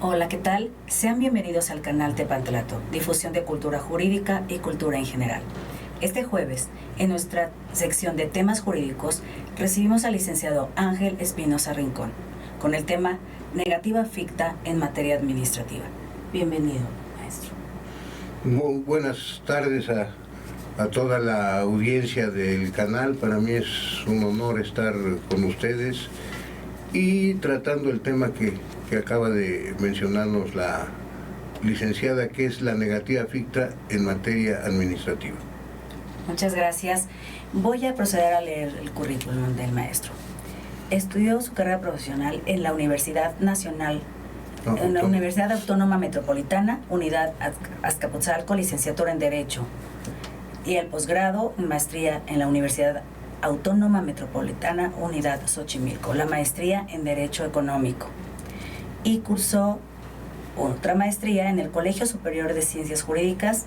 Hola, ¿qué tal? Sean bienvenidos al canal Tepantlato, difusión de cultura jurídica y cultura en general. Este jueves, en nuestra sección de temas jurídicos, recibimos al licenciado Ángel Espinosa Rincón, con el tema Negativa ficta en materia administrativa. Bienvenido, maestro. Muy buenas tardes a toda la audiencia del canal. Para mí es un honor estar con ustedes y tratando el tema que acaba de mencionarnos la licenciada, que es la negativa ficta en materia administrativa. Muchas gracias. Voy a proceder a leer el currículum del maestro. Estudió su carrera profesional en la Universidad Universidad Autónoma Metropolitana, Unidad Azcapotzalco, licenciatura en Derecho, y el posgrado, maestría en la Universidad Autónoma Metropolitana, Unidad Xochimilco, la maestría en Derecho Económico, y cursó otra maestría en el Colegio Superior de Ciencias Jurídicas,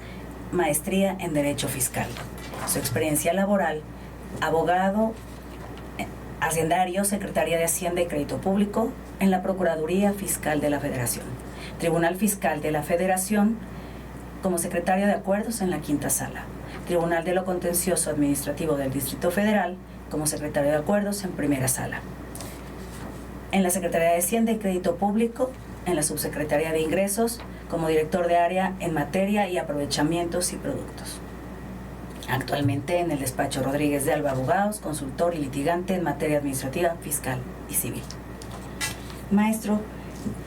maestría en Derecho Fiscal. Su experiencia laboral: abogado, hacendario, Secretaría de Hacienda y Crédito Público en la Procuraduría Fiscal de la Federación, Tribunal Fiscal de la Federación como secretario de Acuerdos en la Quinta Sala, Tribunal de lo Contencioso Administrativo del Distrito Federal como secretario de Acuerdos en Primera Sala, en la Secretaría de Hacienda y Crédito Público, en la Subsecretaría de Ingresos, como director de área en materia y aprovechamientos y productos. Actualmente en el despacho Rodríguez de Alba Abogados, consultor y litigante en materia administrativa, fiscal y civil. Maestro,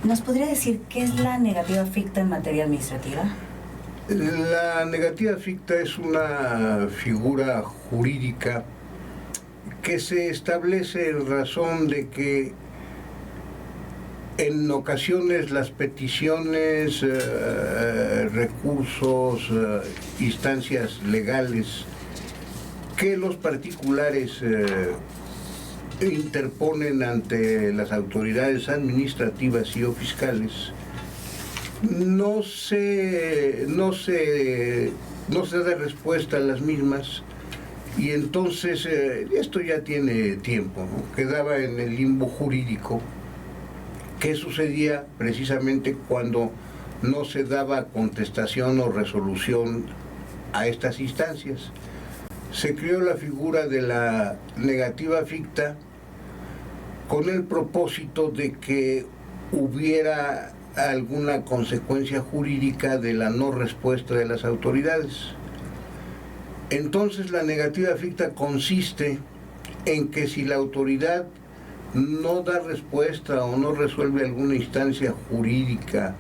¿nos podría decir qué es la negativa ficta en materia administrativa? La negativa ficta es una figura jurídica que se establece en razón de que en ocasiones las peticiones, recursos, instancias legales que los particulares interponen ante las autoridades administrativas y o fiscales no se da respuesta a las mismas, y entonces esto ya tiene tiempo, ¿no? Quedaba en el limbo jurídico. ¿Qué sucedía precisamente cuando no se daba contestación o resolución a estas instancias? Se creó la figura de la negativa ficta con el propósito de que hubiera alguna consecuencia jurídica de la no respuesta de las autoridades. Entonces la negativa ficta consiste en que si la autoridad no da respuesta o no resuelve alguna instancia jurídica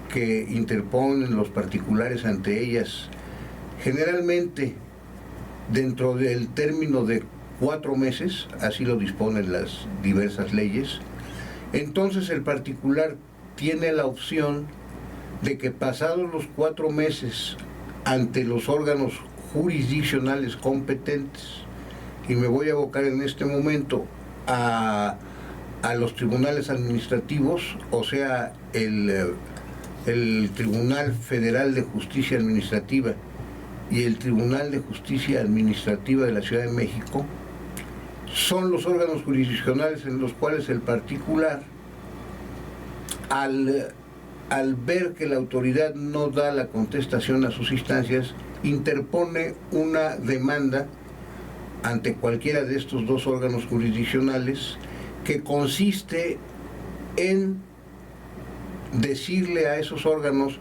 que interponen los particulares ante ellas, generalmente dentro del término de 4 meses, así lo disponen las diversas leyes, entonces el particular tiene la opción de que pasados los 4 meses ante los órganos jurisdiccionales competentes, y me voy a abocar en este momento a los tribunales administrativos, o sea, el Tribunal Federal de Justicia Administrativa y el Tribunal de Justicia Administrativa de la Ciudad de México, son los órganos jurisdiccionales en los cuales el particular, al ver que la autoridad no da la contestación a sus instancias, interpone una demanda ante cualquiera de estos dos órganos jurisdiccionales, que consiste en decirle a esos órganos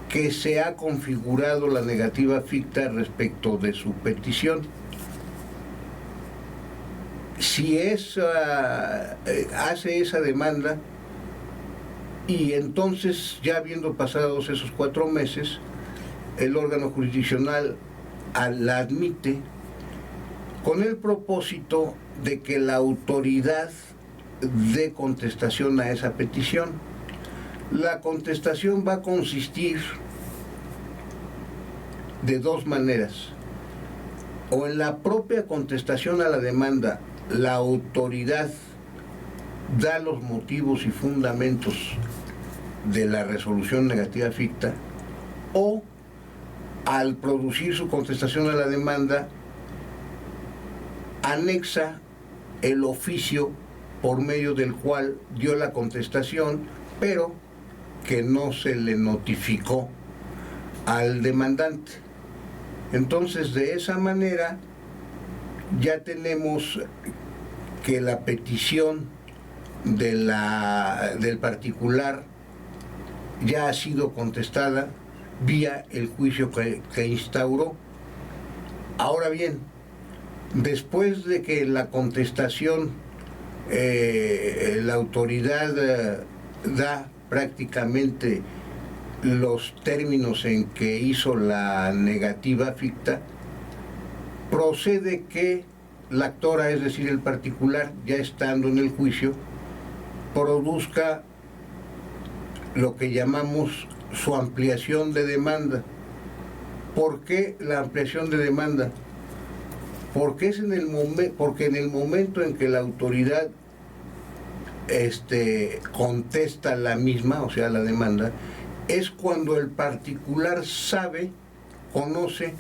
que se ha configurado la negativa ficta respecto de su petición. Si hace esa demanda, y entonces, ya habiendo pasados esos 4 meses, el órgano jurisdiccional la admite con el propósito de que la autoridad dé contestación a esa petición. La contestación va a consistir de 2 maneras: o en la propia contestación a la demanda, la autoridad da los motivos y fundamentos de la resolución negativa ficta, o al producir su contestación a la demanda, anexa el oficio por medio del cual dio la contestación, pero que no se le notificó al demandante. Entonces, de esa manera, ya tenemos que la petición del particular ya ha sido contestada vía el juicio que instauró. Ahora bien, después de que la contestación, la autoridad da prácticamente los términos en que hizo la negativa ficta, procede que la actora, es decir, el particular, ya estando en el juicio, produzca lo que llamamos su ampliación de demanda. ¿Por qué la ampliación de demanda? Porque en el momento en que la autoridad contesta la misma, o sea, la demanda, es cuando el particular conoce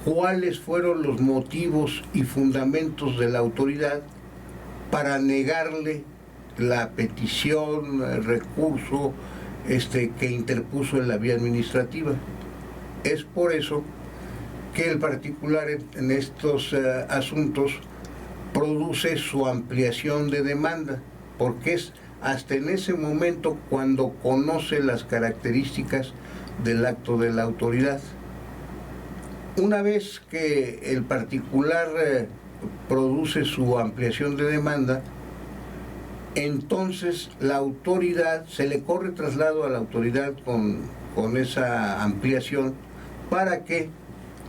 cuáles fueron los motivos y fundamentos de la autoridad para negarle la petición, el recurso que interpuso en la vía administrativa. Es por eso que el particular en estos asuntos produce su ampliación de demanda, porque es hasta en ese momento cuando conoce las características del acto de la autoridad. Una vez que el particular produce su ampliación de demanda, entonces la autoridad, se le corre traslado a la autoridad con esa ampliación para que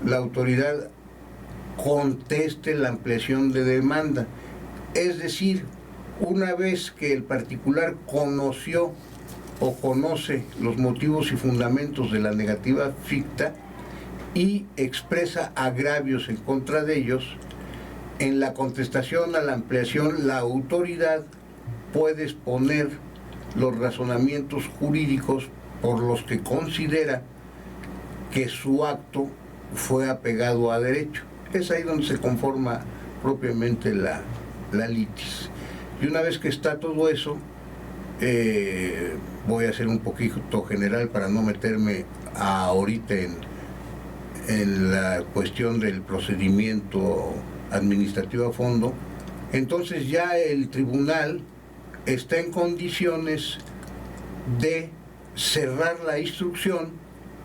la autoridad conteste la ampliación de demanda. Es decir, una vez que el particular conoció o conoce los motivos y fundamentos de la negativa ficta y expresa agravios en contra de ellos, en la contestación a la ampliación la autoridad puede exponer los razonamientos jurídicos por los que considera que su acto fue apegado a derecho. Es ahí donde se conforma propiamente la litis. Y una vez que está todo eso, voy a ser un poquito general para no meterme ahorita en la cuestión del procedimiento administrativo a fondo. Entonces ya el tribunal está en condiciones de cerrar la instrucción,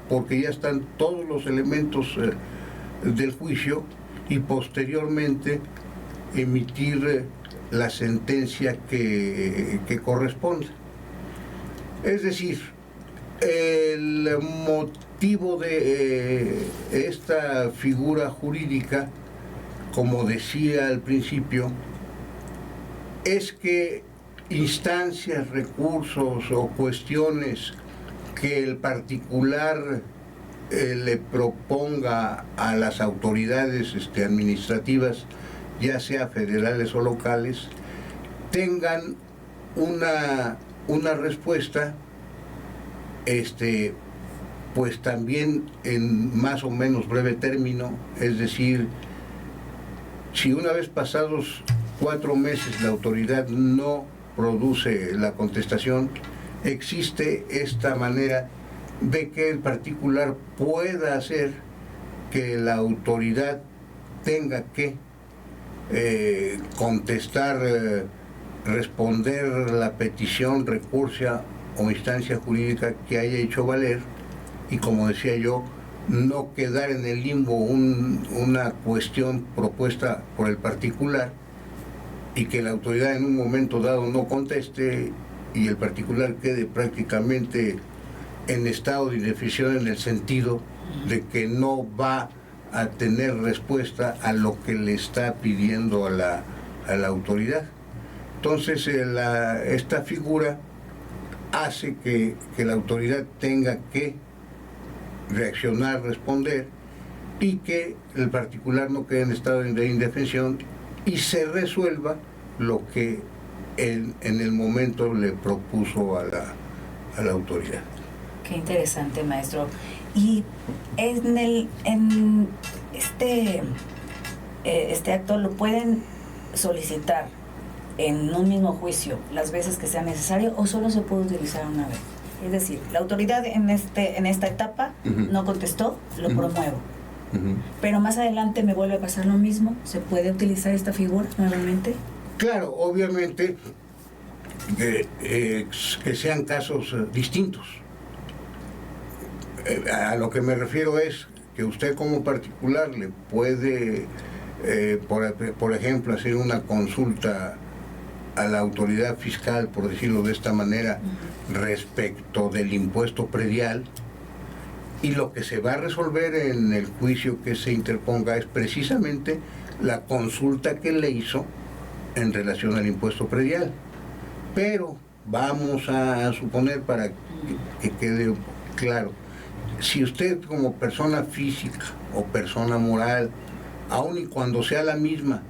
porque ya están todos los elementos del juicio, y posteriormente emitir la sentencia que corresponde. Es decir, el motivo de esta figura jurídica, como decía al principio, es que instancias, recursos o cuestiones que el particular le proponga a las autoridades administrativas, ya sea federales o locales, tengan una respuesta, pues también en más o menos breve término. Es decir, si una vez pasados 4 meses la autoridad no produce la contestación, existe esta manera de que el particular pueda hacer que la autoridad tenga que contestar, responder la petición, recurso o instancia jurídica que haya hecho valer, y como decía yo, no quedar en el limbo una cuestión propuesta por el particular y que la autoridad en un momento dado no conteste y el particular quede prácticamente en estado de indefensión, en el sentido de que no va a tener respuesta a lo que le está pidiendo a la autoridad. Entonces esta figura hace que la autoridad tenga que reaccionar, responder, y que el particular no quede en estado de indefensión y se resuelva lo que en el momento le propuso a la autoridad. Qué interesante, maestro. Y en este acto lo pueden solicitar en un mismo juicio las veces que sea necesario, o solo se puede utilizar una vez. Es decir, la autoridad en esta etapa no contestó, lo promuevo. Pero más adelante me vuelve a pasar lo mismo. ¿Se puede utilizar esta figura nuevamente? Claro, obviamente que sean casos distintos. A lo que me refiero es que usted como particular le puede, por ejemplo, hacer una consulta a la autoridad fiscal, por decirlo de esta manera, respecto del impuesto predial, y lo que se va a resolver en el juicio que se interponga es precisamente la consulta que le hizo en relación al impuesto predial. Pero vamos a suponer, para que quede claro, si usted como persona física o persona moral, aun y cuando sea la misma,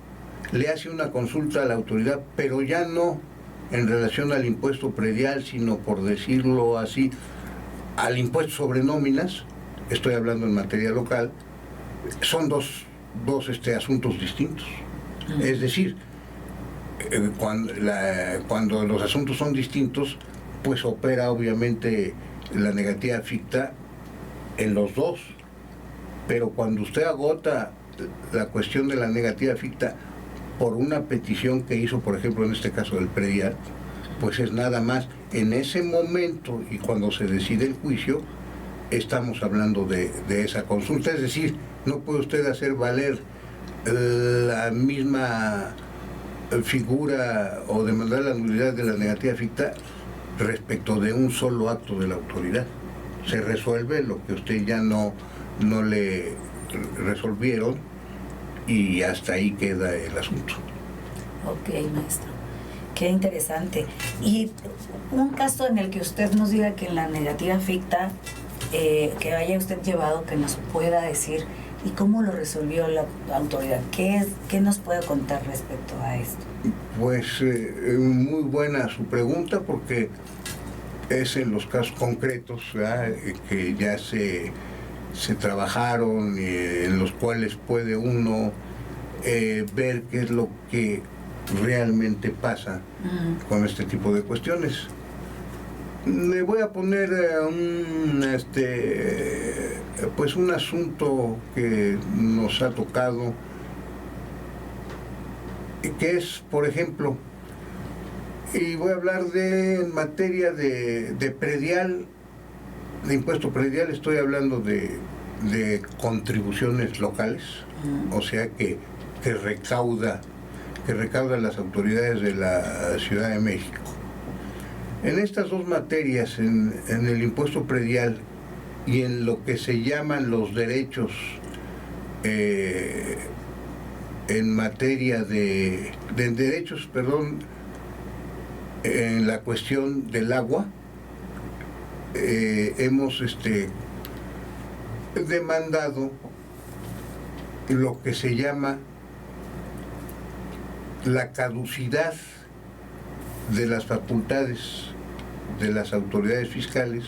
le hace una consulta a la autoridad, pero ya no en relación al impuesto predial, sino, por decirlo así, al impuesto sobre nóminas, estoy hablando en materia local, son dos asuntos distintos. Es decir, cuando los asuntos son distintos, pues opera obviamente la negativa ficta en los dos. Pero cuando usted agota la cuestión de la negativa ficta por una petición que hizo, por ejemplo, en este caso del predial, pues es nada más en ese momento, y cuando se decide el juicio, estamos hablando de esa consulta. Es decir, no puede usted hacer valer la misma figura o demandar la nulidad de la negativa ficta respecto de un solo acto de la autoridad. Se resuelve lo que usted ya no le resolvieron, y hasta ahí queda el asunto. Ok, maestro. Qué interesante. Y un caso en el que usted nos diga que en la negativa ficta que haya usted llevado, que nos pueda decir y cómo lo resolvió la autoridad. ¿Qué nos puede contar respecto a esto? Pues muy buena su pregunta, porque es en los casos concretos, ¿verdad?, que ya se trabajaron, en los cuales puede uno ver qué es lo que realmente pasa con este tipo de cuestiones. Le voy a poner pues un asunto que nos ha tocado, que es, por ejemplo, y voy a hablar en materia de predial, de impuesto predial. Estoy hablando de contribuciones locales, o sea que recaudan las autoridades de la Ciudad de México. En estas dos materias, en el impuesto predial y en lo que se llaman los derechos en materia de derechos, en la cuestión del agua, hemos demandado lo que se llama la caducidad de las facultades de las autoridades fiscales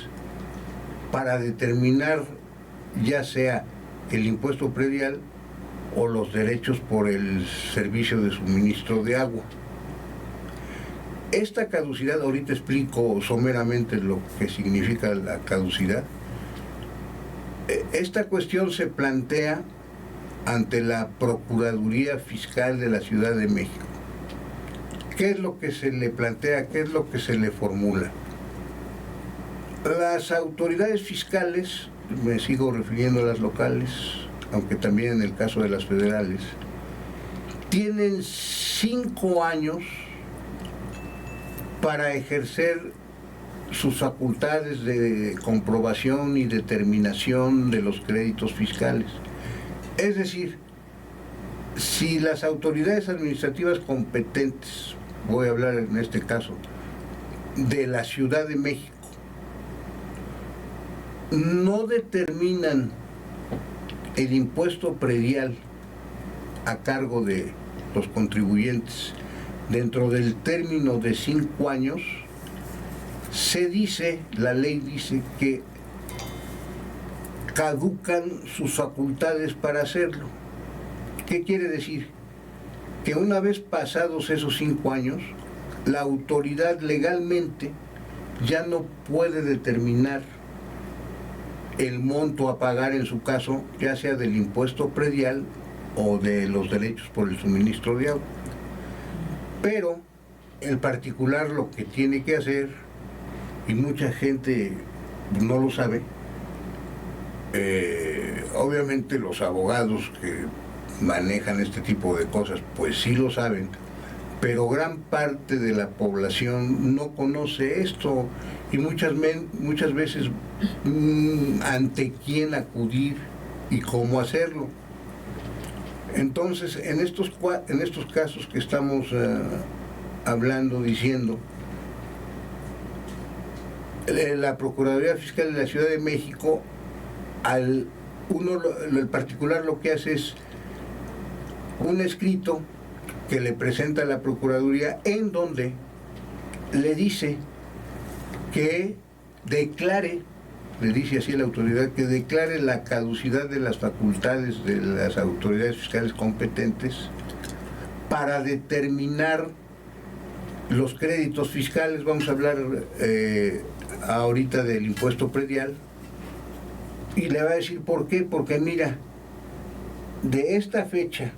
para determinar ya sea el impuesto predial o los derechos por el servicio de suministro de agua. Esta caducidad, ahorita explico someramente lo que significa la caducidad. Esta cuestión se plantea ante la Procuraduría Fiscal de la Ciudad de México. ¿Qué es lo que se le plantea? ¿Qué es lo que se le formula? Las autoridades fiscales, me sigo refiriendo a las locales, aunque también en el caso de las federales, tienen 5 años para ejercer sus facultades de comprobación y determinación de los créditos fiscales. Es decir, si las autoridades administrativas competentes, voy a hablar en este caso de la Ciudad de México, no determinan el impuesto predial a cargo de los contribuyentes dentro del término de 5 años, la ley dice que caducan sus facultades para hacerlo. ¿Qué quiere decir? Que una vez pasados esos 5 años, la autoridad legalmente ya no puede determinar el monto a pagar en su caso, ya sea del impuesto predial o de los derechos por el suministro de agua. Pero el particular lo que tiene que hacer, y mucha gente no lo sabe, obviamente los abogados que manejan este tipo de cosas pues sí lo saben, pero gran parte de la población no conoce esto y muchas veces ante quién acudir y cómo hacerlo. Entonces, en estos casos que estamos hablando, diciendo, la Procuraduría Fiscal de la Ciudad de México, el particular lo que hace es un escrito que le presenta a la Procuraduría en donde le dice que declare, le dice así a la autoridad, que declare la caducidad de las facultades de las autoridades fiscales competentes para determinar los créditos fiscales. Vamos a hablar ahorita del impuesto predial, y le va a decir por qué, porque mira, de esta fecha,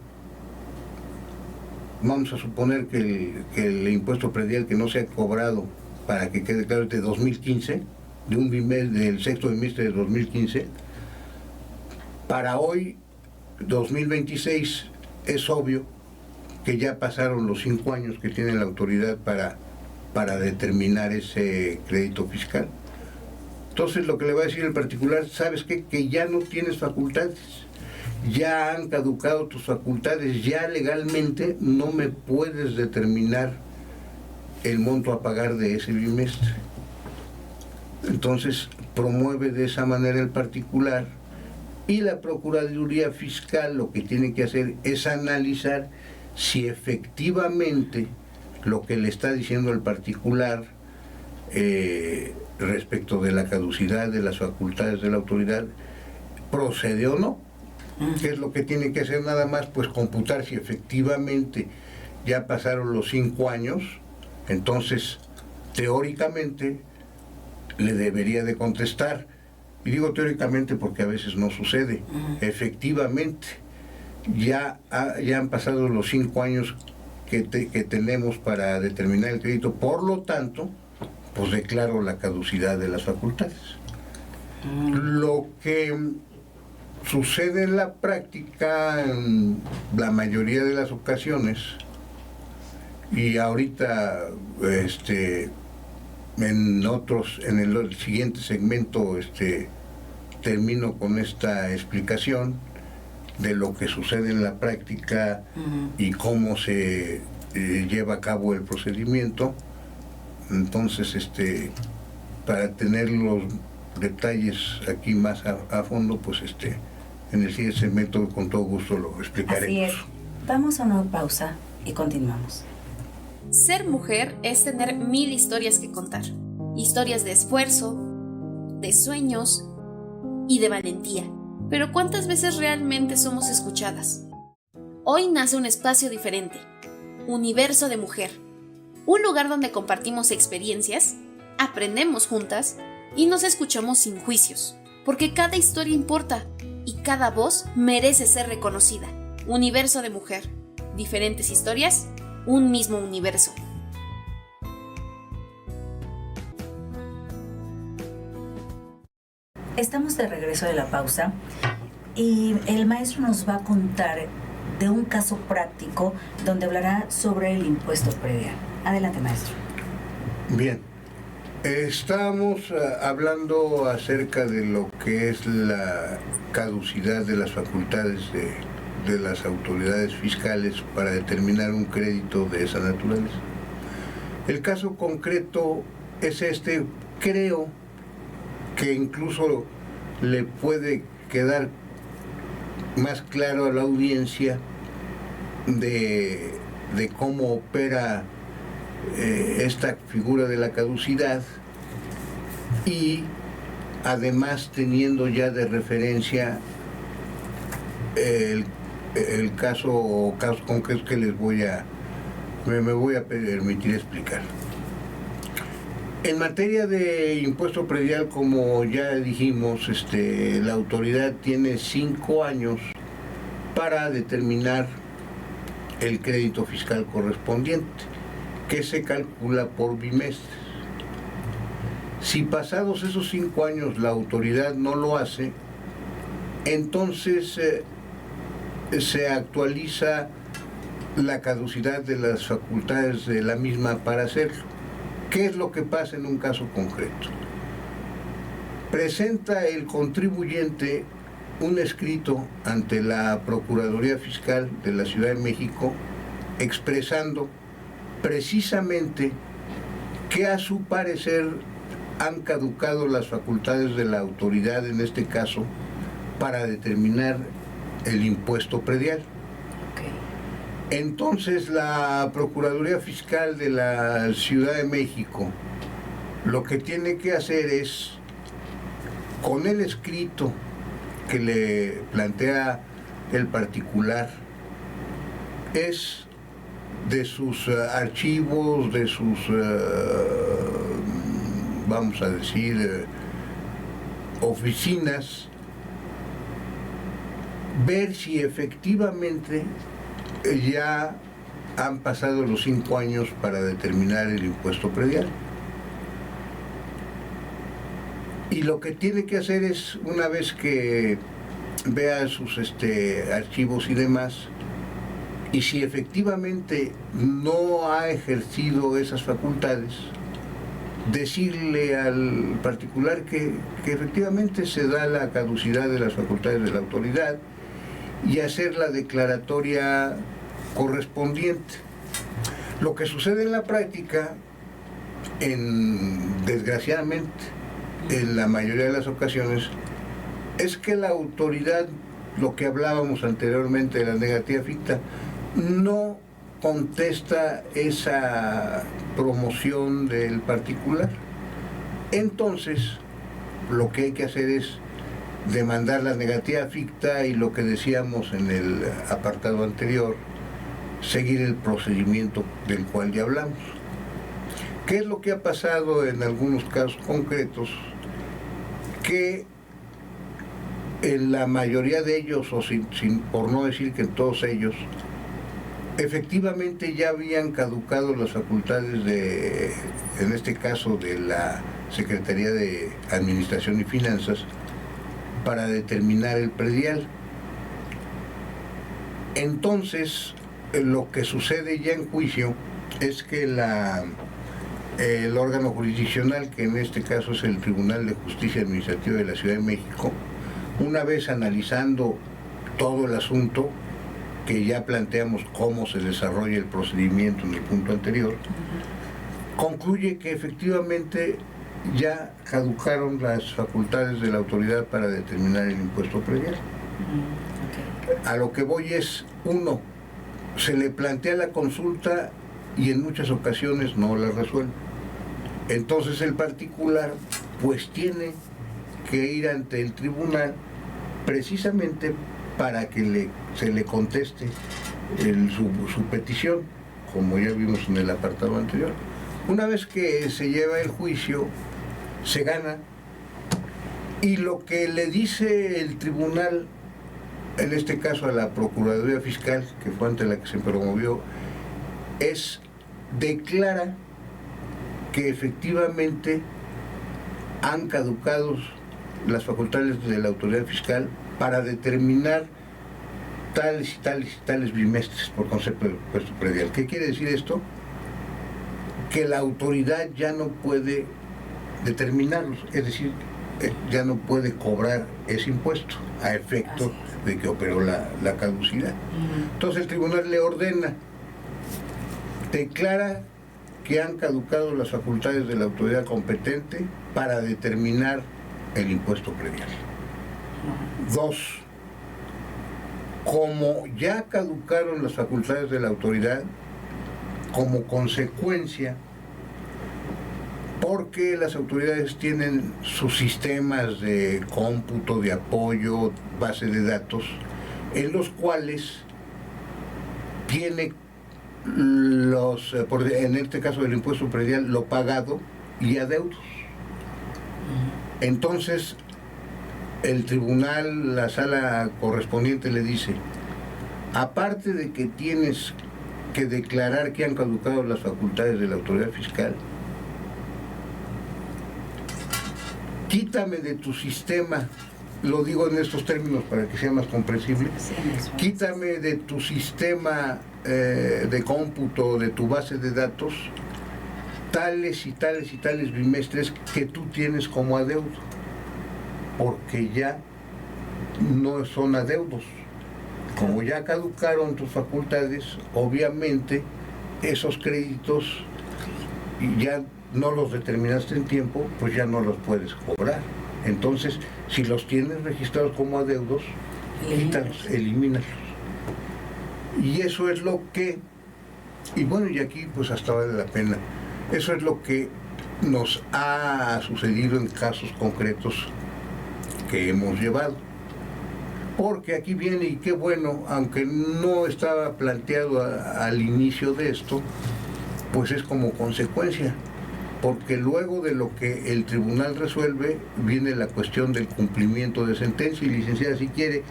vamos a suponer que el impuesto predial que no se ha cobrado, para que quede claro, de 2015, del sexto bimestre de 2015, para hoy, 2026, es obvio que ya pasaron los 5 años que tiene la autoridad para determinar ese crédito fiscal. Entonces lo que le va a decir el particular, ¿sabes qué? Que ya no tienes facultades, ya han caducado tus facultades, ya legalmente no me puedes determinar el monto a pagar de ese bimestre. Entonces promueve de esa manera el particular, y la Procuraduría Fiscal lo que tiene que hacer es analizar si efectivamente lo que le está diciendo el particular respecto de la caducidad de las facultades de la autoridad procede o no. ¿Qué es lo que tiene que hacer nada más? Pues computar si efectivamente ya pasaron los 5 años, entonces teóricamente le debería de contestar. Y digo teóricamente porque a veces no sucede. Efectivamente, ya han pasado los 5 años que tenemos para determinar el crédito, por lo tanto, pues declaro la caducidad de las facultades. Lo que sucede en la práctica, en la mayoría de las ocasiones, y ahorita en el siguiente segmento termino con esta explicación de lo que sucede en la práctica y cómo se lleva a cabo el procedimiento. Entonces, para tener los detalles aquí más a fondo, pues en el siguiente segmento con todo gusto lo explicaremos. Así es. Vamos a una pausa y continuamos. Ser mujer es tener 1000 historias que contar. Historias de esfuerzo, de sueños y de valentía. Pero ¿cuántas veces realmente somos escuchadas? Hoy nace un espacio diferente. Universo de Mujer. Un lugar donde compartimos experiencias, aprendemos juntas y nos escuchamos sin juicios. Porque cada historia importa y cada voz merece ser reconocida. Universo de Mujer. Diferentes historias, un mismo universo. Estamos de regreso de la pausa y el maestro nos va a contar de un caso práctico donde hablará sobre el impuesto predial. Adelante, maestro. Bien, estamos hablando acerca de lo que es la caducidad de las facultades de las autoridades fiscales para determinar un crédito de esa naturaleza. El caso concreto es creo que incluso le puede quedar más claro a la audiencia de cómo opera esta figura de la caducidad, y además teniendo ya de referencia el caso concreto que me voy a permitir explicar. En materia de impuesto predial, como ya dijimos, la autoridad tiene 5 años para determinar el crédito fiscal correspondiente, que se calcula por bimestres. Si pasados esos 5 años la autoridad no lo hace, entonces se actualiza la caducidad de las facultades de la misma para hacerlo. ¿Qué es lo que pasa en un caso concreto? Presenta el contribuyente un escrito ante la Procuraduría Fiscal de la Ciudad de México expresando precisamente que a su parecer han caducado las facultades de la autoridad, en este caso, para determinar el impuesto predial. Entonces la Procuraduría Fiscal de la Ciudad de México lo que tiene que hacer es, con el escrito que le plantea el particular, es de sus archivos, de sus, vamos a decir, oficinas, ver si efectivamente ya han pasado los 5 años para determinar el impuesto predial. Y lo que tiene que hacer es, una vez que vea sus archivos y demás, y si efectivamente no ha ejercido esas facultades, decirle al particular que efectivamente se da la caducidad de las facultades de la autoridad y hacer la declaratoria correspondiente. Lo que sucede en la práctica, desgraciadamente, en la mayoría de las ocasiones, es que la autoridad, lo que hablábamos anteriormente de la negativa ficta, no contesta esa promoción del particular. Entonces, lo que hay que hacer es demandar la negativa ficta y, lo que decíamos en el apartado anterior, seguir el procedimiento del cual ya hablamos. ¿Qué es lo que ha pasado en algunos casos concretos? Que en la mayoría de ellos, o por no decir que en todos ellos, efectivamente ya habían caducado las facultades en este caso, de la Secretaría de Administración y Finanzas para determinar el predial. Entonces, lo que sucede ya en juicio es que el órgano jurisdiccional, que en este caso es el Tribunal de Justicia Administrativa de la Ciudad de México, una vez analizando todo el asunto, que ya planteamos cómo se desarrolla el procedimiento en el punto anterior, concluye que efectivamente ya caducaron las facultades de la autoridad para determinar el impuesto predial. A lo que voy es, uno, se le plantea la consulta y en muchas ocasiones no la resuelve. Entonces el particular pues tiene que ir ante el tribunal precisamente para que se le conteste su petición, como ya vimos en el apartado anterior. Una vez que se lleva el juicio, se gana, y lo que le dice el tribunal, en este caso a la Procuraduría Fiscal, que fue ante la que se promovió, es declara que efectivamente han caducado las facultades de la autoridad fiscal para determinar tales y tales y tales bimestres por concepto de impuesto predial. ¿Qué quiere decir esto? Que la autoridad ya no puede determinarlos, es decir, ya no puede cobrar ese impuesto a efecto de que operó la caducidad. Entonces el tribunal le ordena, declara que han caducado las facultades de la autoridad competente para determinar el impuesto predial. 2. Como ya caducaron las facultades de la autoridad, como consecuencia, porque las autoridades tienen sus sistemas de cómputo, de apoyo, base de datos, en los cuales tiene en este caso del impuesto predial, lo pagado y adeudos. Entonces, el tribunal, la sala correspondiente le dice, aparte de que tienes que declarar que han caducado las facultades de la autoridad fiscal, quítame de tu sistema, lo digo en estos términos para que sea más comprensible, quítame de tu sistema de cómputo, de tu base de datos, tales y tales y tales bimestres que tú tienes como adeudo, porque ya no son adeudos. Como ya caducaron tus facultades, obviamente esos créditos ya no los determinaste en tiempo, pues ya no los puedes cobrar. Entonces, si los tienes registrados como adeudos, quítalos, elimínalos. Y eso es lo que, y bueno, y aquí pues hasta vale la pena, eso es lo que nos ha sucedido en casos concretos que hemos llevado. Porque aquí viene, y qué bueno, aunque no estaba planteado al inicio de esto, pues es como consecuencia. Porque luego de lo que el tribunal resuelve, viene la cuestión del cumplimiento de sentencia. Y licenciada, si quiere,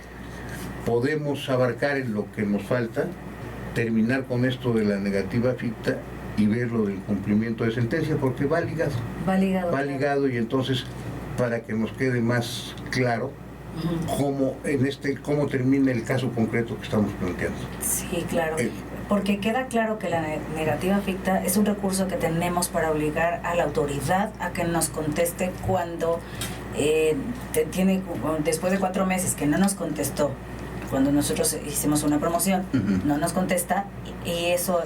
podemos abarcar en lo que nos falta, terminar con esto de la negativa ficta y ver lo del cumplimiento de sentencia, porque va ligado. Va ligado, y entonces, para que nos quede más claro, cómo termina el caso concreto que estamos planteando. Sí, claro. Porque queda claro que la negativa ficta es un recurso que tenemos para obligar a la autoridad a que nos conteste cuando después de 4 meses que no nos contestó, cuando nosotros hicimos una promoción, no nos contesta, y eso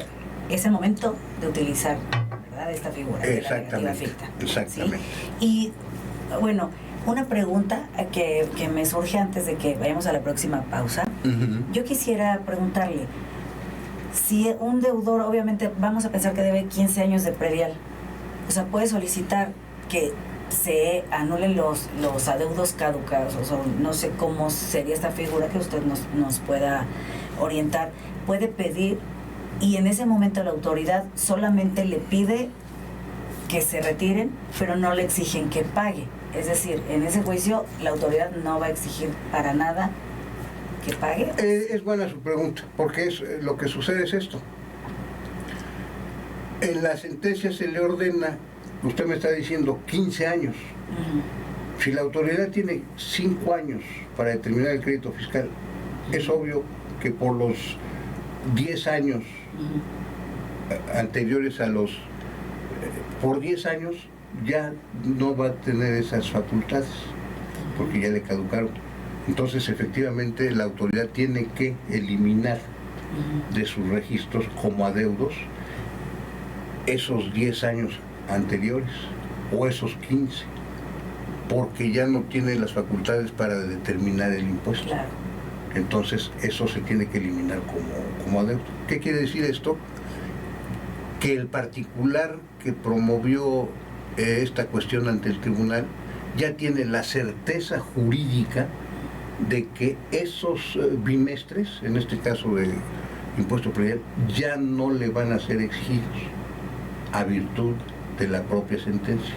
es el momento de utilizar, ¿verdad?, esta figura de la negativa ficta. Exactamente. ¿Sí? Y bueno, una pregunta que me surge antes de que vayamos a la próxima pausa. Yo quisiera preguntarle, si un deudor, obviamente vamos a pensar que debe 15 años de predial, o sea, puede solicitar que se anulen los adeudos caducados, o sea, no sé cómo sería esta figura, que usted nos pueda orientar. Puede pedir, y en ese momento la autoridad solamente le pide que se retiren, pero no le exigen que pague. Es decir, en ese juicio la autoridad no va a exigir para nada que pague. Es buena su pregunta, porque lo que sucede es esto. En la sentencia se le ordena, usted me está diciendo 15 años. Si la autoridad tiene 5 años para determinar el crédito fiscal, es obvio que por los 10 años anteriores a los... por 10 años ya no va a tener esas facultades, porque ya le caducaron. Entonces, efectivamente, la autoridad tiene que eliminar de sus registros como adeudos esos 10 años anteriores o esos 15, porque ya no tiene las facultades para determinar el impuesto. Claro. Entonces, eso se tiene que eliminar como adeudo. ¿Qué quiere decir esto? Que el particular que promovió esta cuestión ante el tribunal ya tiene la certeza jurídica de que esos bimestres, en este caso de impuesto predial, ya no le van a ser exigidos a virtud de la propia sentencia,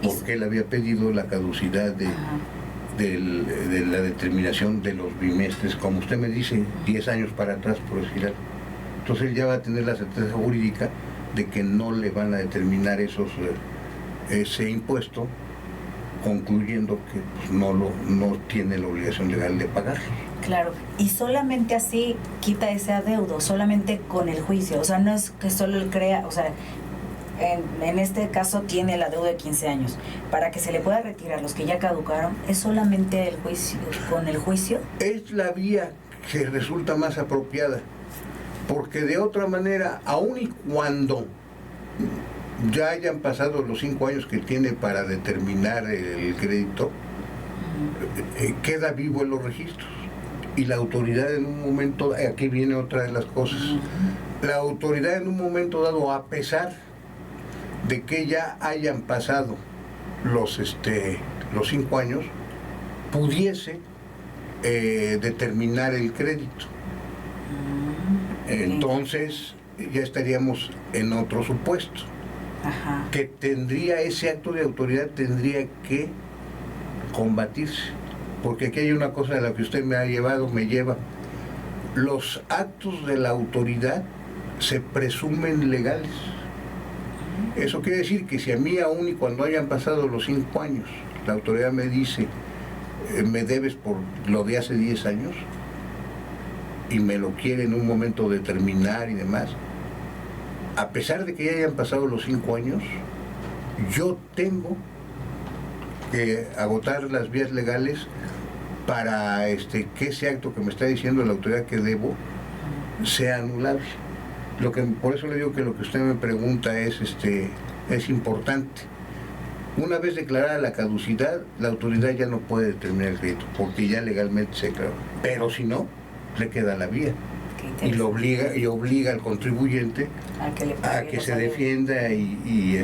porque él había pedido la caducidad de la determinación de los bimestres, como usted me dice, 10 años para atrás, por decir algo. Entonces él ya va a tener la certeza jurídica de que no le van a determinar ese impuesto, concluyendo que pues, no tiene la obligación legal de pagarlo. Claro, y solamente así quita ese adeudo, solamente con el juicio, o sea, no es que solo él crea, o sea, en este caso tiene el adeudo de 15 años, para que se le pueda retirar los que ya caducaron, es solamente el juicio, con el juicio. Es la vía que resulta más apropiada, porque de otra manera, aun y cuando ya hayan pasado los 5 años que tiene para determinar el crédito, queda vivo en los registros. Y la autoridad en un momento, aquí viene otra de las cosas, la autoridad en un momento dado, a pesar de que ya hayan pasado los 5 años, pudiese determinar el crédito. Entonces ya estaríamos en otro supuesto. Ajá. que tendría ese acto de autoridad, tendría que combatirse. Porque aquí hay una cosa de la que usted me lleva. Los actos de la autoridad se presumen legales. Eso quiere decir que si a mí, aún y cuando hayan pasado los 5 años, la autoridad me dice, me debes por lo de hace 10 años, y me lo quiere en un momento determinar y demás, a pesar de que ya hayan pasado los 5 años, yo tengo que agotar las vías legales para que ese acto que me está diciendo la autoridad que debo sea anulable. Por eso le digo que lo que usted me pregunta es importante. Una vez declarada la caducidad, la autoridad ya no puede determinar el crédito, porque ya legalmente se declaró. Pero si no, le queda la vía. Y obliga al contribuyente a que se defienda y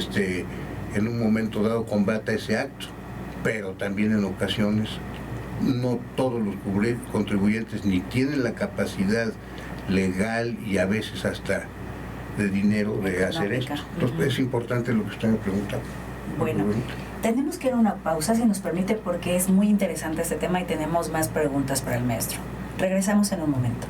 en un momento dado combata ese acto. Pero también en ocasiones no todos los contribuyentes ni tienen la capacidad legal y a veces hasta de dinero de hacer esto. Entonces es importante lo que usted me pregunta. Bueno, tenemos que ir a una pausa, si nos permite, porque es muy interesante este tema y tenemos más preguntas para el maestro. Regresamos en un momento.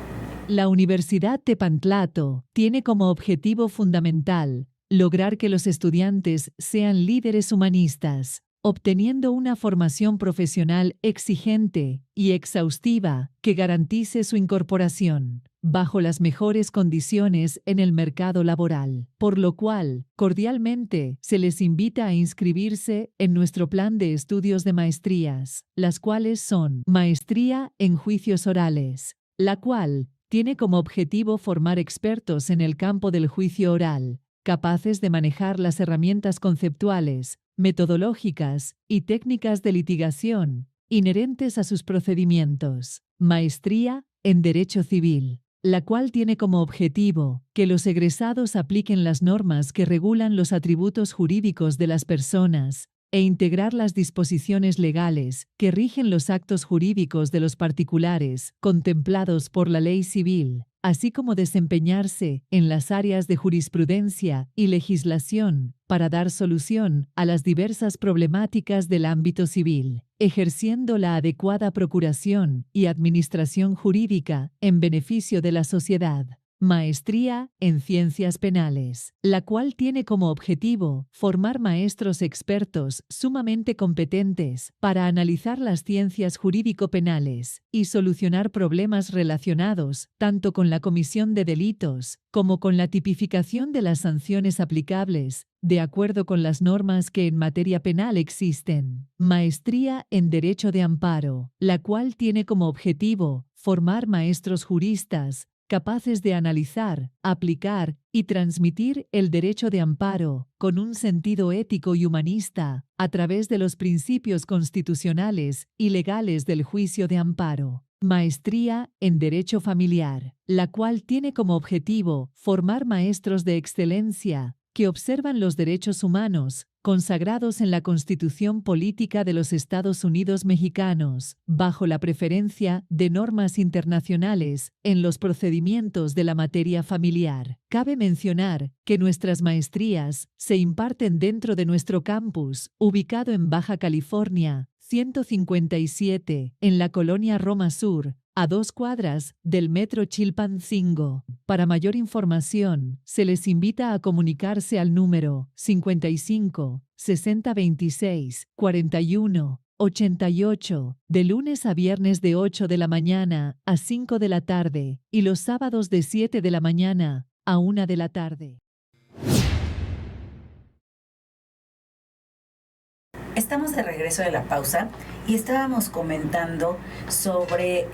La Universidad Tepantlato tiene como objetivo fundamental lograr que los estudiantes sean líderes humanistas, obteniendo una formación profesional exigente y exhaustiva que garantice su incorporación bajo las mejores condiciones en el mercado laboral, por lo cual, cordialmente, se les invita a inscribirse en nuestro plan de estudios de maestrías, las cuales son Maestría en Juicios Orales, la cual tiene como objetivo formar expertos en el campo del juicio oral, capaces de manejar las herramientas conceptuales, metodológicas y técnicas de litigación inherentes a sus procedimientos. Maestría en Derecho Civil, la cual tiene como objetivo que los egresados apliquen las normas que regulan los atributos jurídicos de las personas e integrar las disposiciones legales que rigen los actos jurídicos de los particulares contemplados por la ley civil, así como desempeñarse en las áreas de jurisprudencia y legislación para dar solución a las diversas problemáticas del ámbito civil, ejerciendo la adecuada procuración y administración jurídica en beneficio de la sociedad. Maestría en Ciencias Penales, la cual tiene como objetivo formar maestros expertos sumamente competentes para analizar las ciencias jurídico-penales y solucionar problemas relacionados tanto con la comisión de delitos como con la tipificación de las sanciones aplicables, de acuerdo con las normas que en materia penal existen. Maestría en Derecho de Amparo, la cual tiene como objetivo formar maestros juristas capaces de analizar, aplicar y transmitir el derecho de amparo con un sentido ético y humanista a través de los principios constitucionales y legales del juicio de amparo. Maestría en Derecho Familiar, la cual tiene como objetivo formar maestros de excelencia que observan los derechos humanos consagrados en la Constitución Política de los Estados Unidos Mexicanos, bajo la preferencia de normas internacionales en los procedimientos de la materia familiar. Cabe mencionar que nuestras maestrías se imparten dentro de nuestro campus, ubicado en Baja California, 157, en la colonia Roma Sur, a 2 cuadras del Metro Chilpancingo. Para mayor información, se les invita a comunicarse al número 55 60 26 41 88, de lunes a viernes de 8 de la mañana a 5 de la tarde y los sábados de 7 de la mañana a 1 de la tarde. Estamos de regreso de la pausa y estábamos comentando sobre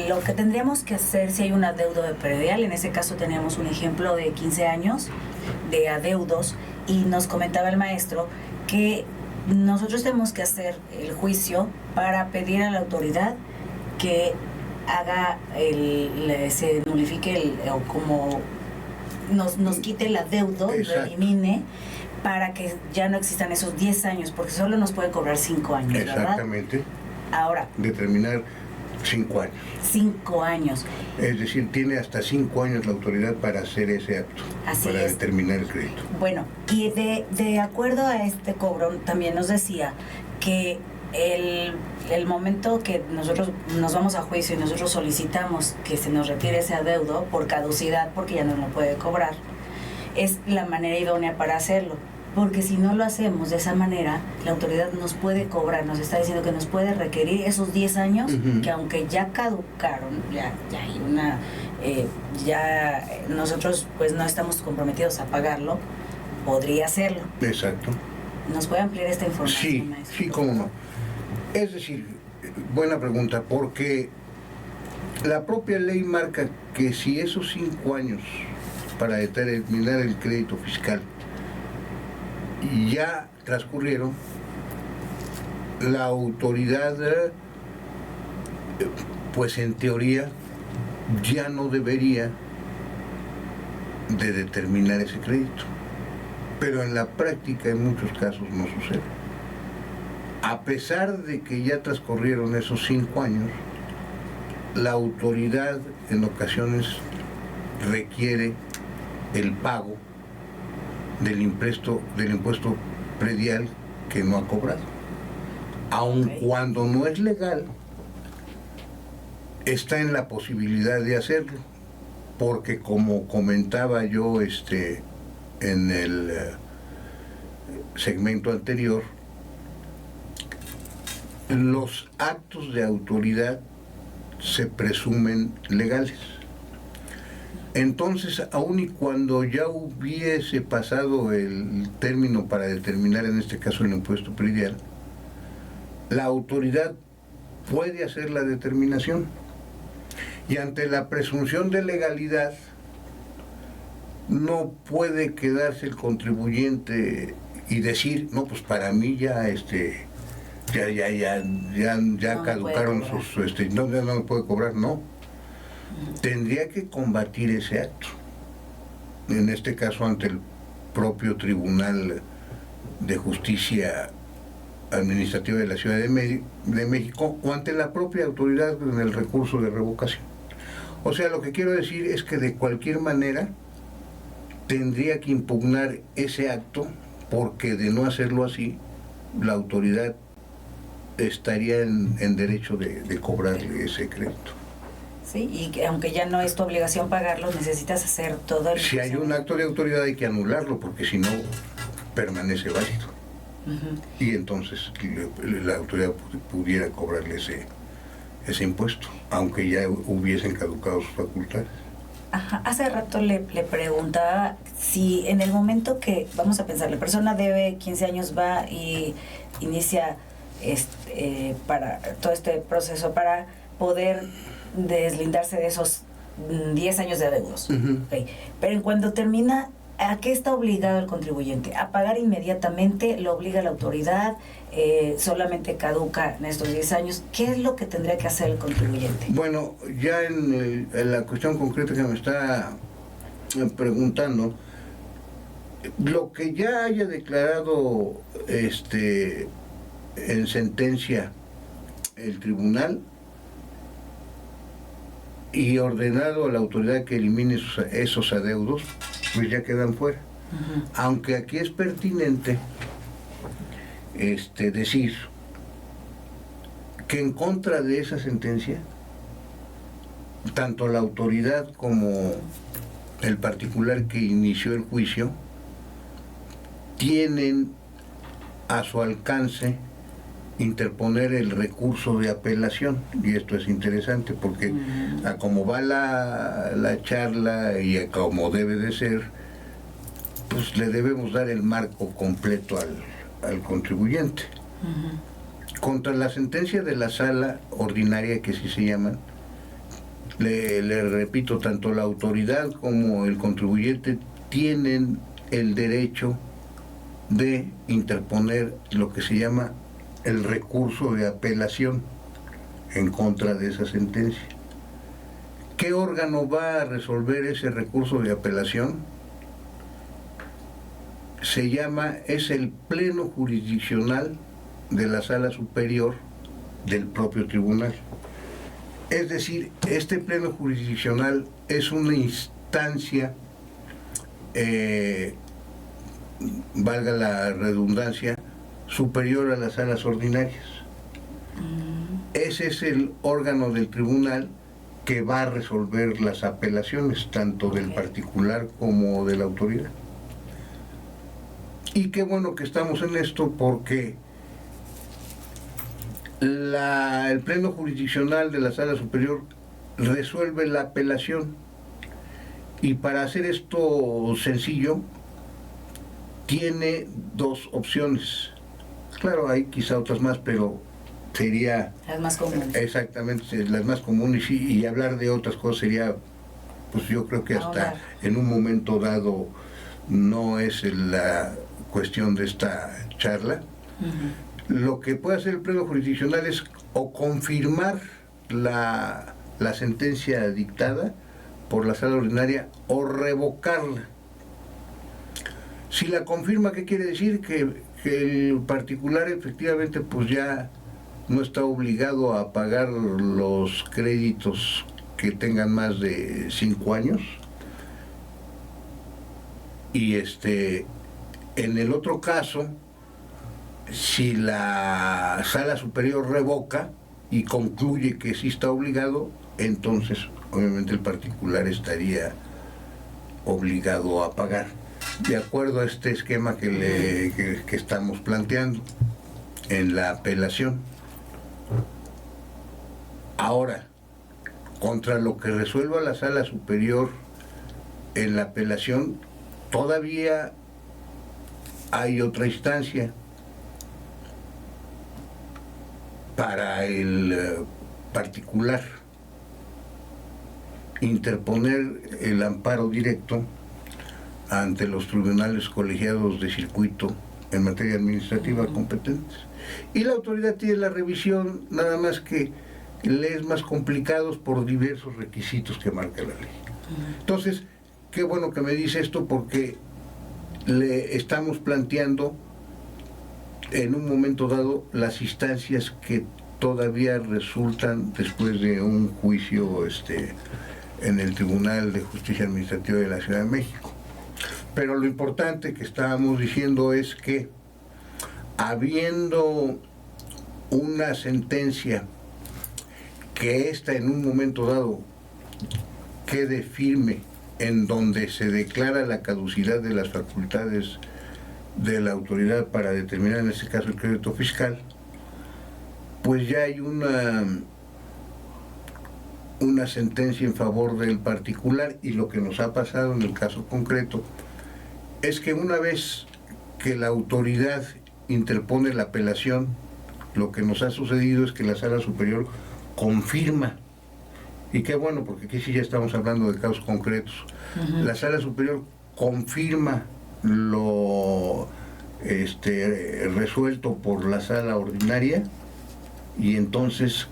lo que tendríamos que hacer si hay un adeudo de predial. En ese caso teníamos un ejemplo de 15 años de adeudos y nos comentaba el maestro que nosotros tenemos que hacer el juicio para pedir a la autoridad que haga se nulifique o como nos quite el adeudo, lo elimine, para que ya no existan esos 10 años, porque solo nos puede cobrar 5 años, ¿verdad? Exactamente. Ahora, determinar 5 años. 5 años. Es decir, tiene hasta 5 años la autoridad para hacer ese acto, Así para es. determinar el crédito. Bueno, y de acuerdo a este cobro, también nos decía que el momento que nosotros nos vamos a juicio y nosotros solicitamos que se nos retire ese adeudo por caducidad, porque ya no lo puede cobrar, es la manera idónea para hacerlo. Porque si no lo hacemos de esa manera, la autoridad nos puede cobrar, nos está diciendo que nos puede requerir esos 10 años, Ujú. que aunque ya caducaron, ya hay una, ya nosotros pues no estamos comprometidos a pagarlo, podría hacerlo. Exacto. ¿Nos puede ampliar esta información, Sí, maestro? sí, cómo no. Es decir, buena pregunta, porque la propia ley marca que si esos 5 años para determinar el crédito fiscal ya transcurrieron, la autoridad, pues en teoría, ya no debería de determinar ese crédito. Pero en la práctica, en muchos casos, no sucede. A pesar de que ya transcurrieron esos 5 años, la autoridad en ocasiones requiere el pago del impuesto predial que no ha cobrado. Aun cuando no es legal, está en la posibilidad de hacerlo, porque como comentaba yo en el segmento anterior, los actos de autoridad se presumen legales. Entonces, aun y cuando ya hubiese pasado el término para determinar, en este caso, el impuesto predial, la autoridad puede hacer la determinación. Y ante la presunción de legalidad, no puede quedarse el contribuyente y decir, no, pues para mí ya No caducaron puede sus, ya no me puede cobrar, no. Tendría que combatir ese acto, en este caso ante el propio Tribunal de Justicia Administrativa de la Ciudad de México o ante la propia autoridad en el recurso de revocación. O sea, lo que quiero decir es que de cualquier manera tendría que impugnar ese acto, porque de no hacerlo así, la autoridad estaría en derecho de cobrarle ese crédito. Sí, y que aunque ya no es tu obligación pagarlo, necesitas hacer todo el... Si hay un acto de autoridad hay que anularlo, porque si no permanece válido. Ujú. Y entonces la autoridad pudiera cobrarle ese impuesto, aunque ya hubiesen caducado sus facultades. Ajá. Hace rato le preguntaba si en el momento que, vamos a pensar, la persona debe 15 años, va y inicia para todo este proceso para poder deslindarse de esos 10 años de adeudos. Uh-huh. Okay. Pero en cuanto termina, ¿a qué está obligado el contribuyente? ¿A pagar inmediatamente? ¿Lo obliga la autoridad? ¿Solamente caduca en estos 10 años? ¿Qué es lo que tendría que hacer el contribuyente? Bueno, ya en la cuestión concreta que me está preguntando, lo que ya haya declarado en sentencia el tribunal y ordenado a la autoridad que elimine esos adeudos, pues ya quedan fuera. Uh-huh. Aunque aquí es pertinente decir que en contra de esa sentencia, tanto la autoridad como el particular que inició el juicio tienen a su alcance interponer el recurso de apelación. Y esto es interesante porque a como va la charla y a como debe de ser, pues le debemos dar el marco completo al contribuyente. Uh-huh. Contra la sentencia de la sala ordinaria, que sí se llaman, le repito, tanto la autoridad como el contribuyente tienen el derecho de interponer lo que se llama el recurso de apelación en contra de esa sentencia. ¿Qué órgano va a resolver ese recurso de apelación? Es el pleno jurisdiccional de la sala superior del propio tribunal. Es decir, este pleno jurisdiccional es una instancia, valga la redundancia, superior a las salas ordinarias. Ese es el órgano del tribunal que va a resolver las apelaciones, tanto del particular como de la autoridad. Y qué bueno que estamos en esto, porque el pleno jurisdiccional de la sala superior resuelve la apelación, y para hacer esto sencillo tiene dos opciones. Claro, hay quizá otras más, pero sería Las más comunes. exactamente las más comunes, y hablar de otras cosas sería, pues yo creo que hasta Ahora, en un momento dado no es la cuestión de esta charla. Lo que puede hacer el pleno jurisdiccional es o confirmar la sentencia dictada por la sala ordinaria o revocarla. Si la confirma, ¿qué quiere decir? Que el particular efectivamente pues ya no está obligado a pagar los créditos que tengan más de 5 años. Y en el otro caso, si la sala superior revoca y concluye que sí está obligado, entonces obviamente el particular estaría obligado a pagar, de acuerdo a este esquema que estamos planteando en la apelación. Ahora, contra lo que resuelva la sala superior en la apelación, todavía hay otra instancia para el particular: interponer el amparo directo ante los tribunales colegiados de circuito en materia administrativa competentes. Y la autoridad tiene la revisión, nada más que le es más complicados por diversos requisitos que marca la ley. Entonces, qué bueno que me dice esto, porque le estamos planteando en un momento dado las instancias que todavía resultan después de un juicio en el Tribunal de Justicia Administrativa de la Ciudad de México. Pero lo importante que estábamos diciendo es que, habiendo una sentencia que ésta en un momento dado quede firme, en donde se declara la caducidad de las facultades de la autoridad para determinar en este caso el crédito fiscal, pues ya hay una sentencia en favor del particular. Y lo que nos ha pasado en el caso concreto es que una vez que la autoridad interpone la apelación, lo que nos ha sucedido es que la sala superior confirma, y qué bueno, porque aquí sí ya estamos hablando de casos concretos. La sala superior confirma lo resuelto por la sala ordinaria, y entonces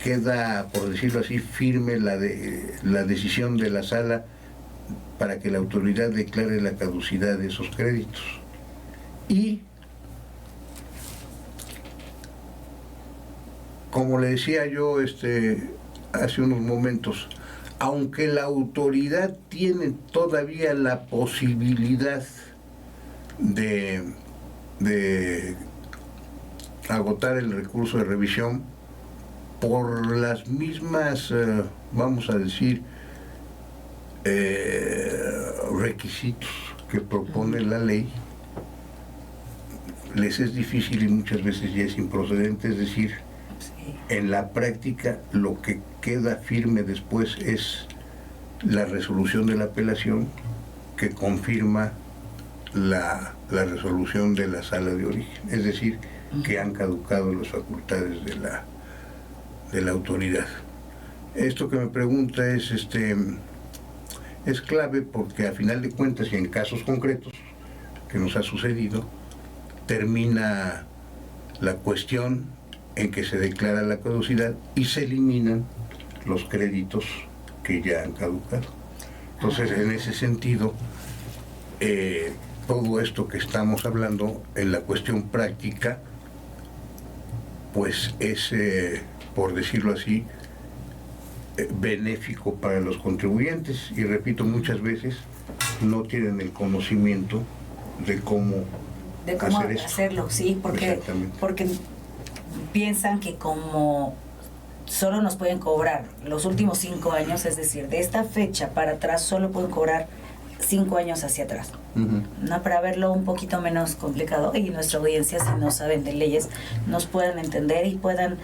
queda, por decirlo así, firme la decisión de la sala para que la autoridad declare la caducidad de esos créditos. Y como le decía yo hace unos momentos, aunque la autoridad tiene todavía la posibilidad de agotar el recurso de revisión por las mismas, vamos a decir, requisitos que propone la ley, les es difícil y muchas veces ya es improcedente. Es decir, en la práctica lo que queda firme después es la resolución de la apelación, que confirma la resolución de la sala de origen, es decir, que han caducado las facultades de la autoridad. Esto que me pregunta es clave, porque a final de cuentas, y en casos concretos que nos ha sucedido, termina la cuestión en que se declara la caducidad y se eliminan los créditos que ya han caducado. Entonces, en ese sentido, todo esto que estamos hablando en la cuestión práctica, pues es por decirlo así, benéfico para los contribuyentes. Y repito, muchas veces no tienen el conocimiento de cómo hacer esto. Hacerlo, sí, porque piensan que como solo nos pueden cobrar los últimos 5 años, es decir, de esta fecha para atrás solo pueden cobrar 5 años hacia atrás. No, para verlo un poquito menos complicado y nuestra audiencia, si no saben de leyes, nos puedan entender y puedan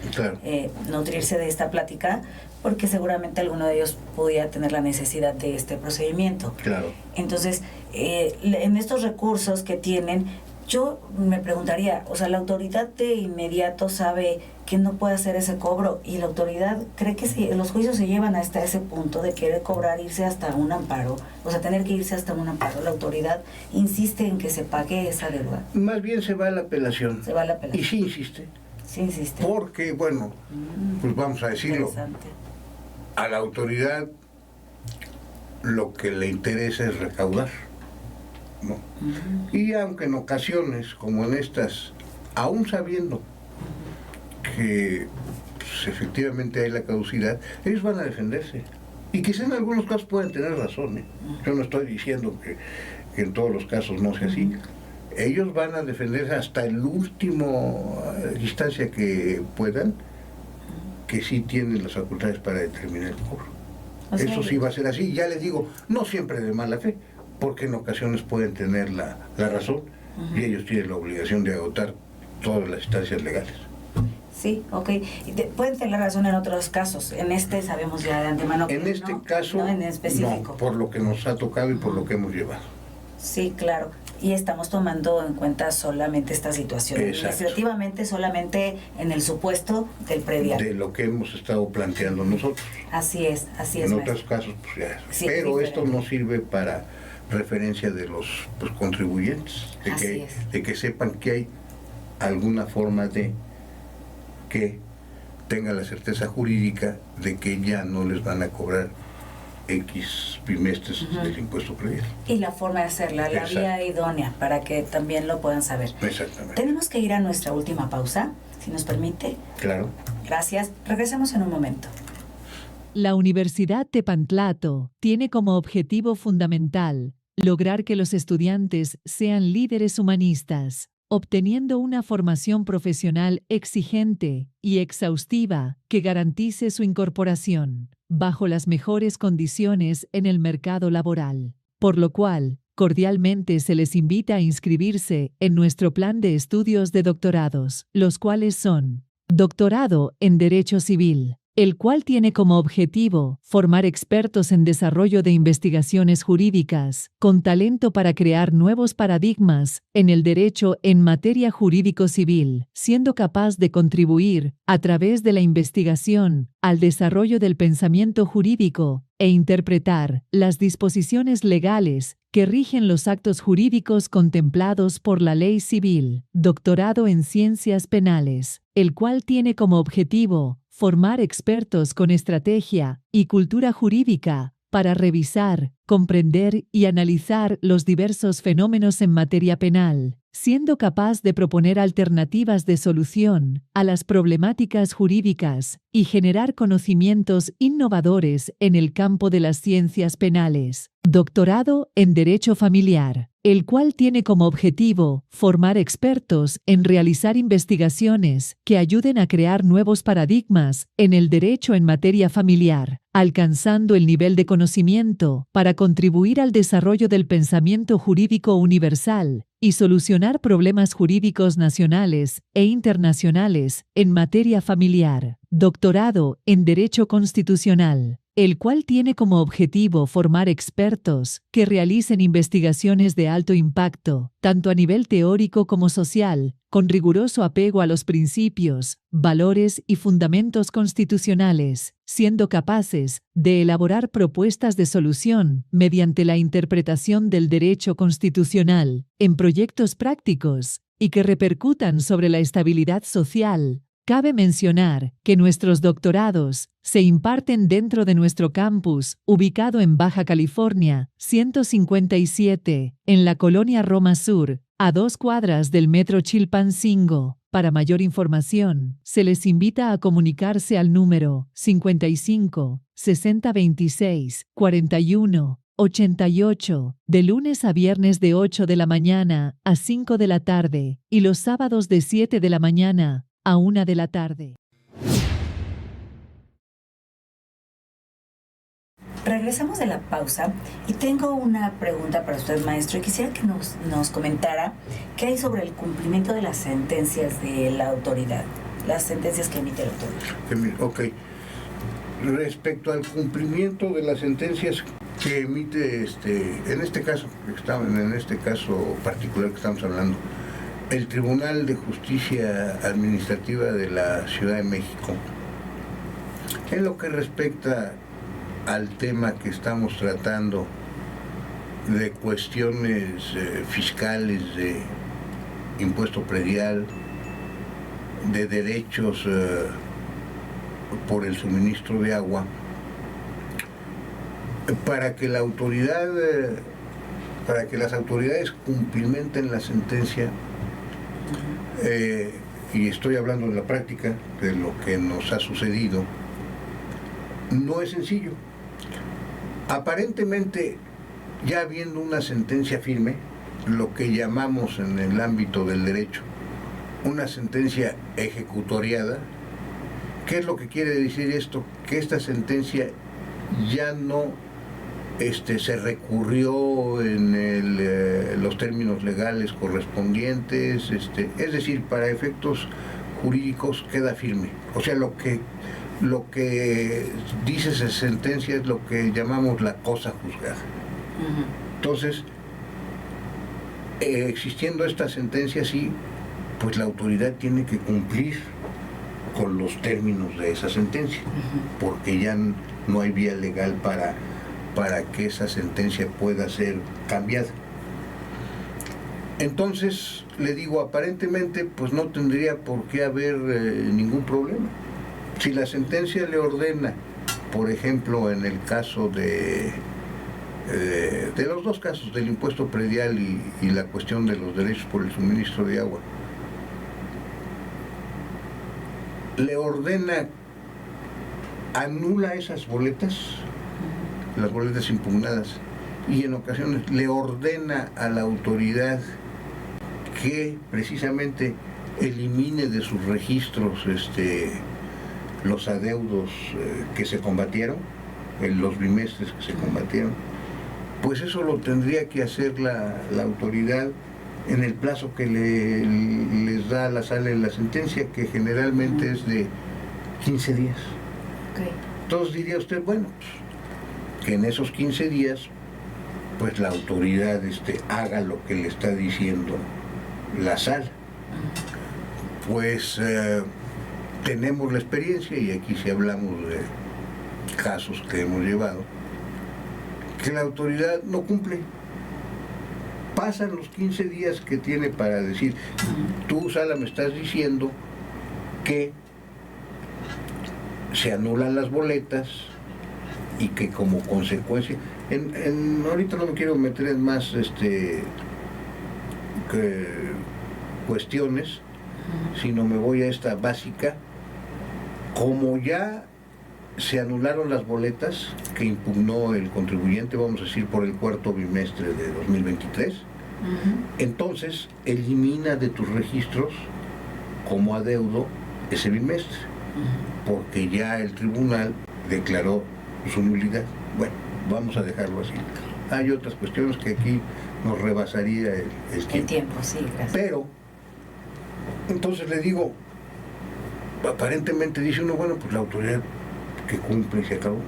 nutrirse de esta plática, porque seguramente alguno de ellos podría tener la necesidad de este procedimiento. Claro. Entonces, en estos recursos que tienen, yo me preguntaría, o sea, la autoridad de inmediato sabe que no puede hacer ese cobro y la autoridad cree que los juicios se llevan hasta ese punto de querer cobrar, irse hasta un amparo, o sea, tener que irse hasta un amparo. La autoridad insiste en que se pague esa deuda. Más bien se va a la apelación. Se va a la apelación. Y sí insiste. Sí insiste. Porque, bueno, pues vamos a decirlo, a la autoridad lo que le interesa es recaudar, ¿no? Y aunque en ocasiones, como en estas, aún sabiendo que pues, efectivamente hay la caducidad, ellos van a defenderse. Y quizá en algunos casos pueden tener razón, ¿eh? Yo no estoy diciendo que en todos los casos no sea así. Ellos van a defenderse hasta el último instancia que puedan, que sí tienen las facultades para determinar el cobro. O sea, eso sí va a ser así. Ya les digo, no siempre de mala fe, porque en ocasiones pueden tener la razón y ellos tienen la obligación de agotar todas las instancias legales. Sí, ok. Pueden tener razón en otros casos. En este sabemos ya de antemano que en este caso, no en específico. No, por lo que nos ha tocado y por lo que hemos llevado. Sí, claro. Y estamos tomando en cuenta solamente esta situación. Administrativamente solamente en el supuesto del predial. De lo que hemos estado planteando nosotros. Así es, así es. En otros casos, pues ya. Sí, pero esto no sirve para referencia de los contribuyentes, de que sepan que hay alguna forma de que tenga la certeza jurídica de que ya no les van a cobrar X bimestres del impuesto predial. Y la forma de hacerla, la vía idónea, para que también lo puedan saber. Exactamente. Tenemos que ir a nuestra última pausa, si nos permite. Claro. Gracias. Regresamos en un momento. La Universidad Tepantlato tiene como objetivo fundamental lograr que los estudiantes sean líderes humanistas, obteniendo una formación profesional exigente y exhaustiva que garantice su incorporación bajo las mejores condiciones en el mercado laboral, por lo cual, cordialmente se les invita a inscribirse en nuestro plan de estudios de doctorados, los cuales son: Doctorado en Derecho Civil, el cual tiene como objetivo formar expertos en desarrollo de investigaciones jurídicas, con talento para crear nuevos paradigmas en el derecho en materia jurídico-civil, siendo capaz de contribuir, a través de la investigación, al desarrollo del pensamiento jurídico e interpretar las disposiciones legales que rigen los actos jurídicos contemplados por la ley civil. Doctorado en Ciencias Penales, el cual tiene como objetivo formar expertos con estrategia y cultura jurídica para revisar, comprender y analizar los diversos fenómenos en materia penal, siendo capaz de proponer alternativas de solución a las problemáticas jurídicas y generar conocimientos innovadores en el campo de las ciencias penales. Doctorado en Derecho Familiar, el cual tiene como objetivo formar expertos en realizar investigaciones que ayuden a crear nuevos paradigmas en el derecho en materia familiar, alcanzando el nivel de conocimiento para contribuir al desarrollo del pensamiento jurídico universal y solucionar problemas jurídicos nacionales e internacionales en materia familiar. Doctorado en Derecho Constitucional, el cual tiene como objetivo formar expertos que realicen investigaciones de alto impacto, tanto a nivel teórico como social, con riguroso apego a los principios, valores y fundamentos constitucionales, siendo capaces de elaborar propuestas de solución mediante la interpretación del derecho constitucional en proyectos prácticos y que repercutan sobre la estabilidad social. Cabe mencionar que nuestros doctorados se imparten dentro de nuestro campus, ubicado en Baja California, 157, en la colonia Roma Sur, a 2 cuadras del Metro Chilpancingo. Para mayor información, se les invita a comunicarse al número 55 60 26 41 88, de lunes a viernes de 8 de la mañana a 5 de la tarde y los sábados de 7 de la mañana a 1 de la tarde. Regresamos de la pausa y tengo una pregunta para usted, maestro, y quisiera que nos comentara qué hay sobre el cumplimiento de las sentencias de la autoridad, las sentencias que emite la autoridad. Ok. Respecto al cumplimiento de las sentencias que emite, en este caso particular que estamos hablando, el Tribunal de Justicia Administrativa de la Ciudad de México, en lo que respecta al tema que estamos tratando de cuestiones fiscales, de impuesto predial, de derechos por el suministro de agua, para que las autoridades cumplimenten la sentencia, y estoy hablando en la práctica de lo que nos ha sucedido, no es sencillo. Aparentemente, ya habiendo una sentencia firme, lo que llamamos en el ámbito del derecho una sentencia ejecutoriada, ¿qué es lo que quiere decir esto? Que esta sentencia ya no se recurrió en los términos legales correspondientes, es decir, para efectos jurídicos queda firme. O sea, lo que dice esa sentencia es lo que llamamos la cosa juzgada. Entonces, existiendo esta sentencia así, pues la autoridad tiene que cumplir con los términos de esa sentencia, porque ya no hay vía legal para que esa sentencia pueda ser cambiada. Entonces, le digo, aparentemente, pues no tendría por qué haber ningún problema. Si la sentencia le ordena, por ejemplo, en el caso de los dos casos, del impuesto predial y la cuestión de los derechos por el suministro de agua, le ordena, anula esas boletas, las boletas impugnadas, y en ocasiones le ordena a la autoridad que precisamente elimine de sus registros los adeudos que se combatieron, los bimestres que se combatieron, pues eso lo tendría que hacer la autoridad en el plazo que les da la sala en la sentencia, que generalmente es de 15 días. Okay. Entonces diría usted, bueno, pues, que en esos 15 días, pues la autoridad haga lo que le está diciendo la sala. Pues tenemos la experiencia, y aquí sí hablamos de casos que hemos llevado, que la autoridad no cumple. Pasan los 15 días que tiene para decir, tú, sala, me estás diciendo que se anulan las boletas y que como consecuencia, ahorita no me quiero meter en más cuestiones, sino me voy a esta básica. Como ya se anularon las boletas que impugnó el contribuyente, vamos a decir, por el cuarto bimestre de 2023, entonces elimina de tus registros como adeudo ese bimestre, porque ya el tribunal declaró su nulidad. Bueno, vamos a dejarlo así. Hay otras cuestiones que aquí nos rebasaría el tiempo. El tiempo, sí, gracias. Pero, entonces le digo, aparentemente dice uno, bueno, pues la autoridad que cumple y se acabó.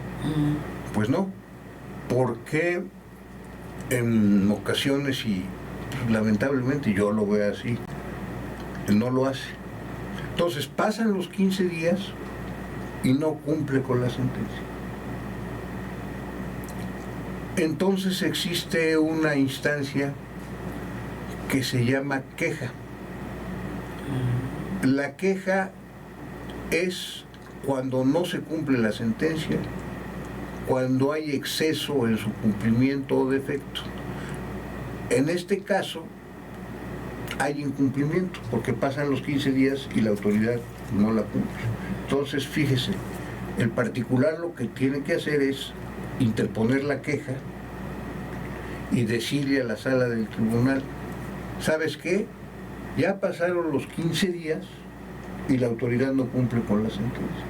Pues no, porque en ocasiones, y lamentablemente yo lo veo así, no lo hace. Entonces pasan los 15 días y no cumple con la sentencia. Entonces existe una instancia que se llama queja. La queja es cuando no se cumple la sentencia, cuando hay exceso en su cumplimiento o defecto. En este caso, hay incumplimiento, porque pasan los 15 días y la autoridad no la cumple. Entonces, fíjese, el particular lo que tiene que hacer es interponer la queja y decirle a la sala del tribunal, ¿sabes qué? Ya pasaron los 15 días y la autoridad no cumple con la sentencia.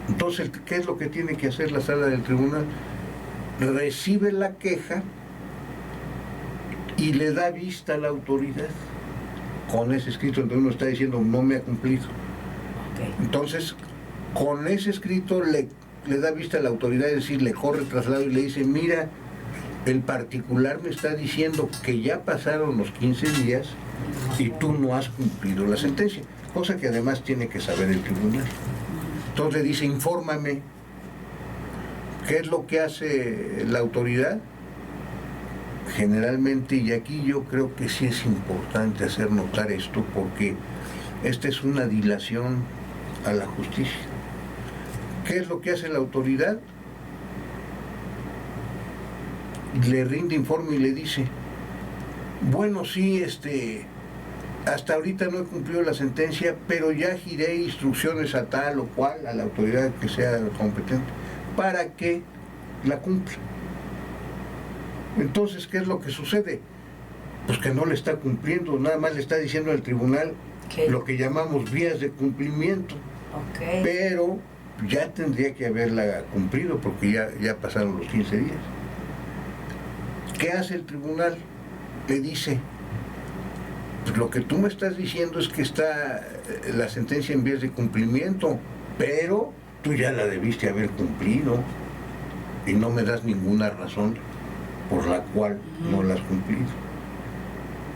Entonces, ¿qué es lo que tiene que hacer la sala del tribunal? Recibe la queja y le da vista a la autoridad con ese escrito donde uno está diciendo no me ha cumplido. Okay. Entonces, con ese escrito le da vista a la autoridad, es decir, le corre traslado y le dice, mira, el particular me está diciendo que ya pasaron los 15 días y tú no has cumplido la sentencia, cosa que además tiene que saber el tribunal. Entonces le dice, infórmame, ¿qué es lo que hace la autoridad? Generalmente, y aquí yo creo que sí es importante hacer notar esto, porque esta es una dilación a la justicia. ¿Qué es lo que hace la autoridad? Le rinde informe y le dice, bueno, sí, hasta ahorita no he cumplido la sentencia, pero ya giré instrucciones a tal o cual, a la autoridad que sea competente, para que la cumpla. Entonces, ¿qué es lo que sucede? Pues que no le está cumpliendo, nada más le está diciendo al tribunal lo que llamamos vías de cumplimiento. Okay. Pero ya tendría que haberla cumplido porque ya pasaron los 15 días. ¿Qué hace el tribunal? Le dice, pues lo que tú me estás diciendo es que está la sentencia en vías de cumplimiento, pero tú ya la debiste haber cumplido y no me das ninguna razón por la cual no la has cumplido.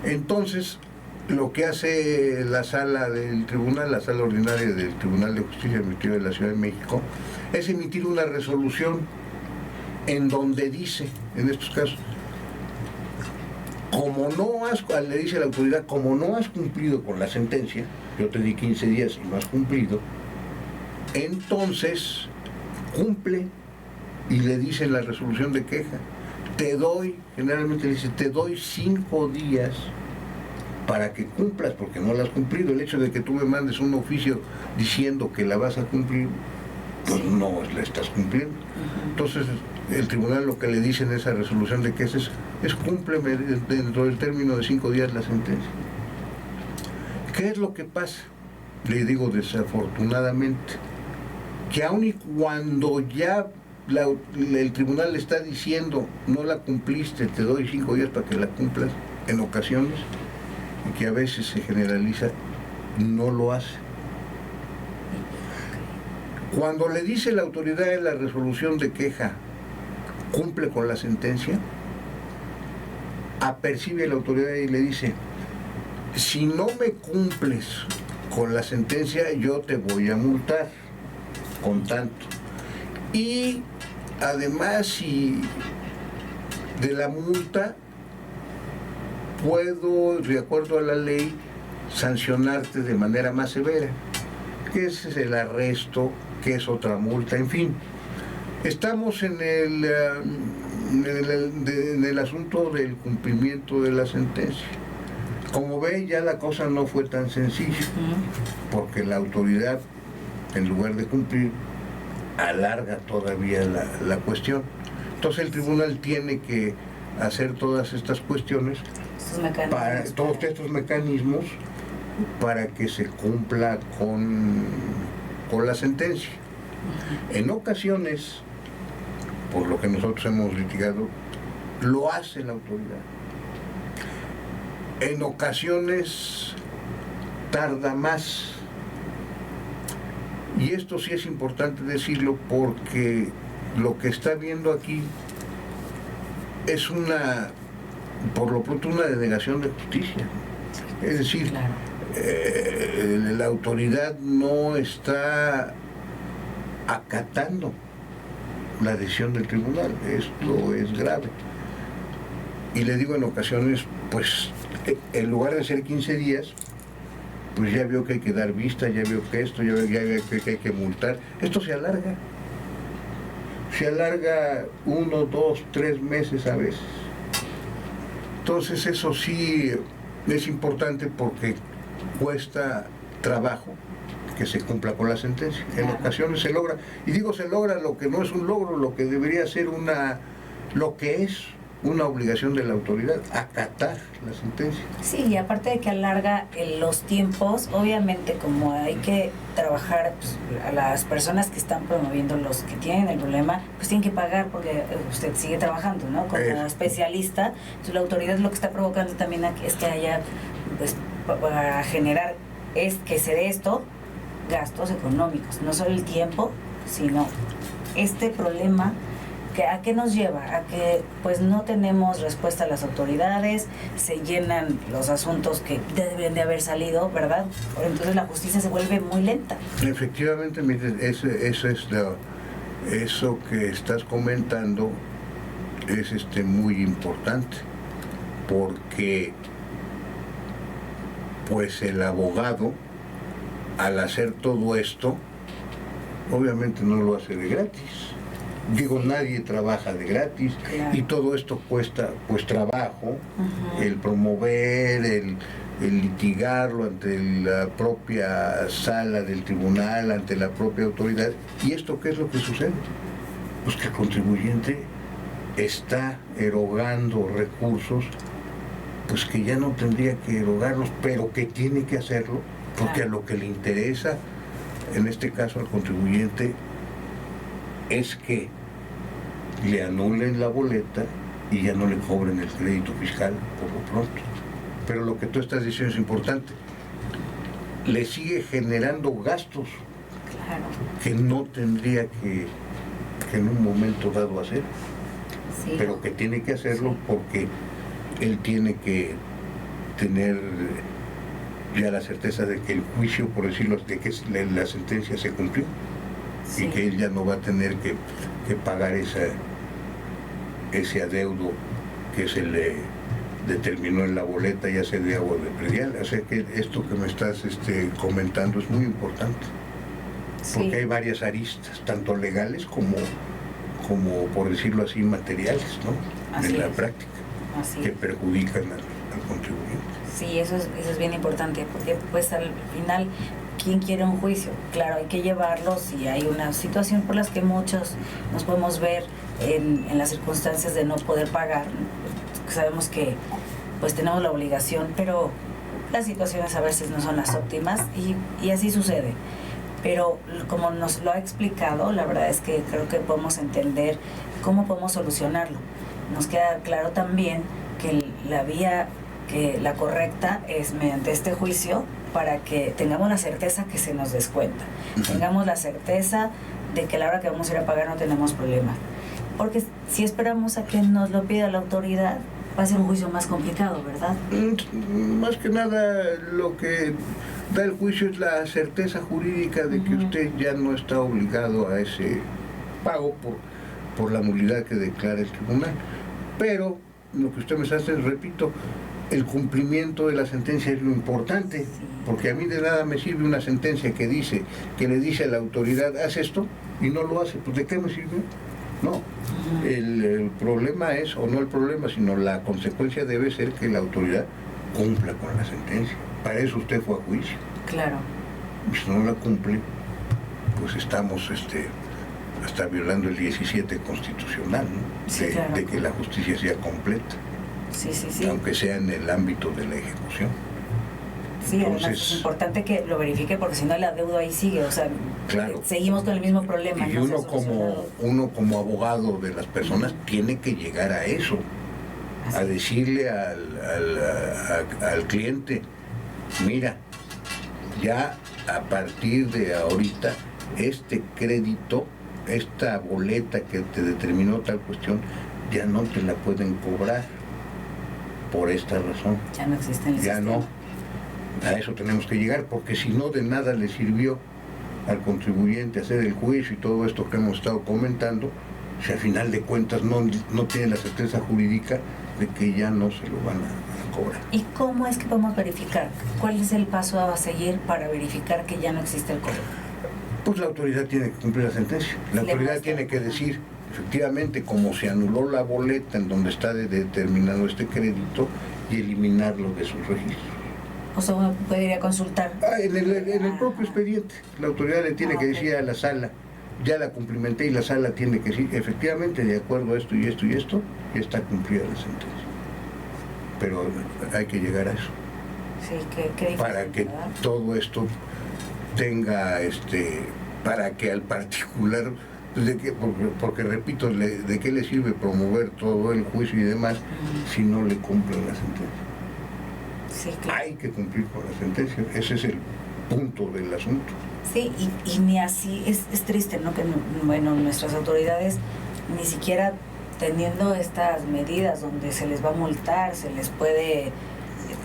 Entonces, lo que hace la sala del tribunal, la sala ordinaria del Tribunal de Justicia Administrativa de la Ciudad de México, es emitir una resolución en donde dice, en estos casos, le dice a la autoridad, como no has cumplido con la sentencia, yo te di 15 días y no has cumplido, entonces cumple, y le dice en la resolución de queja, generalmente dice, te doy 5 días para que cumplas, porque no la has cumplido. El hecho de que tú me mandes un oficio diciendo que la vas a cumplir, pues no la estás cumpliendo. Entonces, el tribunal lo que le dice en esa resolución de quejas es cúmpleme dentro del término de 5 días la sentencia. ¿Qué es lo que pasa? Le digo desafortunadamente, que aun y cuando ya el tribunal le está diciendo no la cumpliste, te doy 5 días para que la cumplas, en ocasiones, y que a veces se generaliza, no lo hace. Cuando le dice la autoridad en la resolución de queja, cumple con la sentencia, apercibe a la autoridad y le dice, si no me cumples con la sentencia, yo te voy a multar con tanto. Y además, si de la multa puedo, de acuerdo a la ley, sancionarte de manera más severa, que es el arresto, que es otra multa, en fin. Estamos en el asunto del cumplimiento de la sentencia. Como ve, ya la cosa no fue tan sencilla, porque la autoridad, en lugar de cumplir, alarga todavía la cuestión. Entonces el tribunal tiene que hacer todas estas cuestiones, todos estos mecanismos para que se cumpla con la sentencia. En ocasiones, por lo que nosotros hemos litigado, lo hace la autoridad. En ocasiones tarda más. Y esto sí es importante decirlo, porque lo que está viendo aquí es por lo pronto, una denegación de justicia. Es decir, claro, la autoridad no está acatando la decisión del tribunal. Esto es grave. Y le digo, en ocasiones, pues, en lugar de ser 15 días, pues ya veo que hay que dar vista, ya veo que esto, ya veo que hay que multar. Esto se alarga. Se alarga 1, 2, 3 meses a veces. Entonces eso sí es importante porque cuesta trabajo que se cumpla con la sentencia. En ocasiones se logra, y digo se logra lo que no es un logro, lo que debería ser lo que es una obligación de la autoridad, acatar la sentencia. Sí, y aparte de que alarga los tiempos, obviamente como hay que trabajar, pues, a las personas que están promoviendo, los que tienen el problema, pues tienen que pagar porque usted sigue trabajando, ¿no? Como especialista, entonces la autoridad lo que está provocando también es que haya, pues, para generar, es que se dé esto, gastos económicos, no solo el tiempo, sino este problema. ¿A qué nos lleva? A que pues no tenemos respuesta a las autoridades, se llenan los asuntos que deben de haber salido, ¿verdad? Entonces la justicia se vuelve muy lenta. Efectivamente, mire, eso que estás comentando es muy importante, porque pues el abogado, al hacer todo esto, obviamente no lo hace de gratis. Digo, nadie trabaja de gratis, claro. Y todo esto cuesta pues trabajo, el promover, el litigarlo ante la propia sala del tribunal, ante la propia autoridad. ¿Y esto qué es lo que sucede? Pues que el contribuyente está erogando recursos pues que ya no tendría que erogarlos, pero que tiene que hacerlo, porque claro, a lo que le interesa, en este caso al contribuyente, es que le anulen la boleta y ya no le cobren el crédito fiscal por lo pronto. Pero lo que tú estás diciendo es importante. Le sigue generando gastos, claro, que no tendría que en un momento dado hacer, sí, pero que tiene que hacerlo porque él tiene que tener ya la certeza de que el juicio, por decirlo, de que la sentencia se cumplió, sí, y que él ya no va a tener que pagar ese adeudo que se le determinó en la boleta, ya sea de agua o de predial. O sea que esto que me estás comentando es muy importante, sí, porque hay varias aristas, tanto legales como por decirlo así, materiales, ¿no? Así en la práctica, así que perjudican al contribuyente. Sí, eso es bien importante, porque pues al final, ¿quién quiere un juicio? Claro, hay que llevarlo si hay una situación por las que muchos nos podemos ver en las circunstancias de no poder pagar. Sabemos que pues tenemos la obligación, pero las situaciones a veces no son las óptimas y así sucede. Pero como nos lo ha explicado, la verdad es que creo que podemos entender cómo podemos solucionarlo. Nos queda claro también que la vía, que la correcta es mediante este juicio, para que tengamos la certeza que se nos descuenta, tengamos la certeza de que a la hora que vamos a ir a pagar no tenemos problema. Porque si esperamos a que nos lo pida la autoridad, va a ser un juicio más complicado, ¿verdad? Más que nada, lo que da el juicio es la certeza jurídica de que usted ya no está obligado a ese pago por la nulidad que declara el tribunal. Pero lo que usted me está haciendo, repito, el cumplimiento de la sentencia es lo importante, porque a mí de nada me sirve una sentencia que le dice a la autoridad, haz esto, y no lo hace. Pues ¿de qué me sirve? No. El problema es, o no el problema, sino la consecuencia debe ser que la autoridad cumpla con la sentencia. Para eso usted fue a juicio. Claro. Y si no la cumple, pues estamos hasta violando el 17 constitucional, ¿no? Sí, claro. De que la justicia sea completa. Sí, sí, sí. Aunque sea en el ámbito de la ejecución. Sí, entonces, además es importante que lo verifique, porque si no el adeudo ahí sigue, o sea, claro, seguimos con el mismo problema. Y uno como abogado de las personas tiene que llegar a eso, así, a decirle al cliente, mira, ya a partir de ahorita, este crédito, esta boleta que te determinó tal cuestión, ya no te la pueden cobrar por esta razón. Ya no existe el sistema. No. A eso tenemos que llegar, porque si no, de nada le sirvió al contribuyente hacer el juicio y todo esto que hemos estado comentando, si al final de cuentas no tiene la certeza jurídica de que ya no se lo van a cobrar. ¿Y cómo es que podemos verificar? ¿Cuál es el paso a seguir para verificar que ya no existe el cobro? Pues la autoridad tiene que cumplir la sentencia. La autoridad tiene que decir, efectivamente, como se anuló la boleta en donde está determinado este crédito, y eliminarlo de sus registros. O sea, uno puede ir a consultar. En el propio expediente, la autoridad le tiene que decir a la sala, ya la cumplimenté, y la sala tiene que decir, efectivamente, de acuerdo a esto y esto y esto, ya está cumplida la sentencia. Pero hay que llegar a eso. Sí, qué difícil, para que ¿verdad? todo esto tenga, para que al particular, porque repito, ¿de qué le sirve promover todo el juicio y demás si no le cumplen la sentencia? Sí, claro. Hay que cumplir con la sentencia, ese es el punto del asunto. Sí, y ni así, es triste, ¿no? Que, bueno, nuestras autoridades ni siquiera teniendo estas medidas donde se les va a multar, se les puede,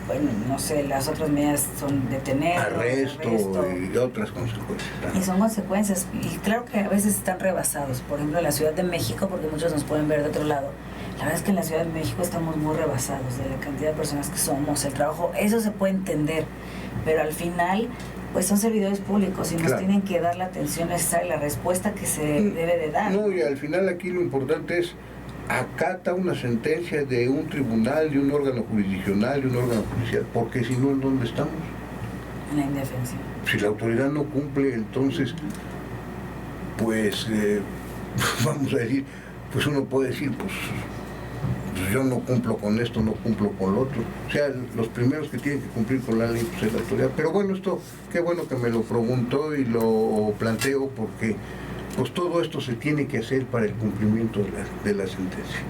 bueno, no sé, las otras medidas son detener, Arresto y otras consecuencias. Y son consecuencias, y claro que a veces están rebasados. Por ejemplo, en la Ciudad de México, porque muchos nos pueden ver de otro lado, la verdad es que en la Ciudad de México estamos muy rebasados de la cantidad de personas que somos, el trabajo, eso se puede entender, pero al final, pues son servidores públicos y nos Claro. tienen que dar la atención necesaria, la respuesta que se debe de dar. No, y al final aquí lo importante es acata una sentencia de un tribunal, de un órgano jurisdiccional, de un órgano judicial, porque si no, ¿en dónde estamos? En la indefensión. Si la autoridad no cumple, entonces, pues, vamos a decir, pues uno puede decir, pues yo no cumplo con esto, no cumplo con lo otro. O sea, los primeros que tienen que cumplir con la ley, pues es la autoridad. Pero bueno, esto, qué bueno que me lo preguntó y lo planteo, porque pues todo esto se tiene que hacer para el cumplimiento de la sentencia.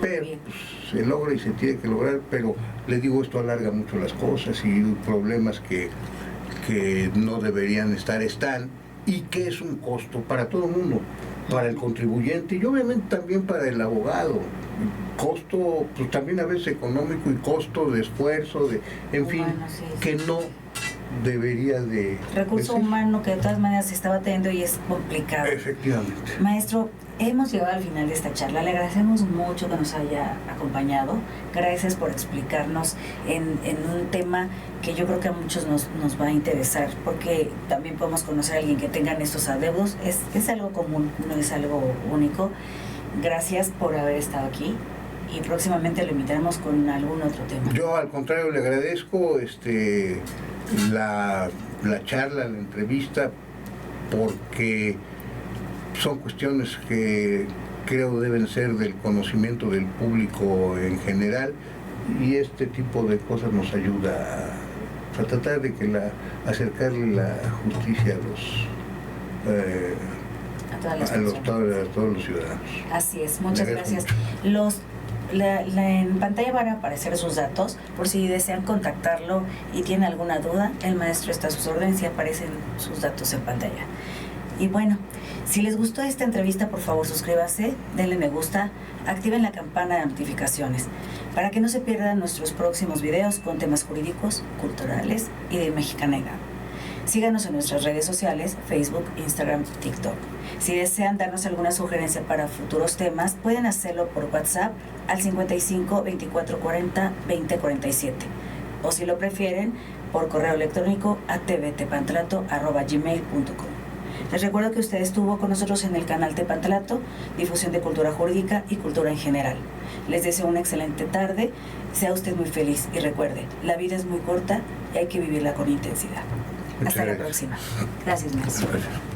Pero pues, se logra y se tiene que lograr, pero le digo, esto alarga mucho las cosas y problemas que no deberían estar, están, y que es un costo para todo el mundo, para el contribuyente y obviamente también para el abogado. Costo, pues también a veces económico, y costo de esfuerzo, en fin, Bueno, sí, que no debería de... Recurso humano que de todas maneras se estaba teniendo y es complicado. Efectivamente. Maestro, hemos llegado al final de esta charla. Le agradecemos mucho que nos haya acompañado. Gracias por explicarnos en un tema que yo creo que a muchos nos va a interesar, porque también podemos conocer a alguien que tengan estos adeudos. Es algo común, no es algo único. Gracias por haber estado aquí y próximamente lo invitaremos con algún otro tema. Yo al contrario le agradezco la charla, la entrevista, porque son cuestiones que creo deben ser del conocimiento del público en general, y este tipo de cosas nos ayuda a tratar de que acercarle la justicia a todos los ciudadanos. Así es, muchas Le gracias. agradezco En pantalla van a aparecer sus datos por si desean contactarlo y tienen alguna duda. El maestro está a sus órdenes y aparecen sus datos en pantalla. Y bueno, si les gustó esta entrevista, por favor suscríbanse, denle me gusta, activen la campana de notificaciones para que no se pierdan nuestros próximos videos con temas jurídicos, culturales y de mexicanidad. Síganos en nuestras redes sociales, Facebook, Instagram, TikTok. Si desean darnos alguna sugerencia para futuros temas, pueden hacerlo por WhatsApp al 55 24 40 20 47. O si lo prefieren, por correo electrónico a tvtepantlato@gmail.com. Les recuerdo que usted estuvo con nosotros en el canal Tepantlato, difusión de cultura jurídica y cultura en general. Les deseo una excelente tarde, sea usted muy feliz y recuerde, la vida es muy corta y hay que vivirla con intensidad. Muchas Hasta la gracias. próxima. Gracias, maestro. Gracias.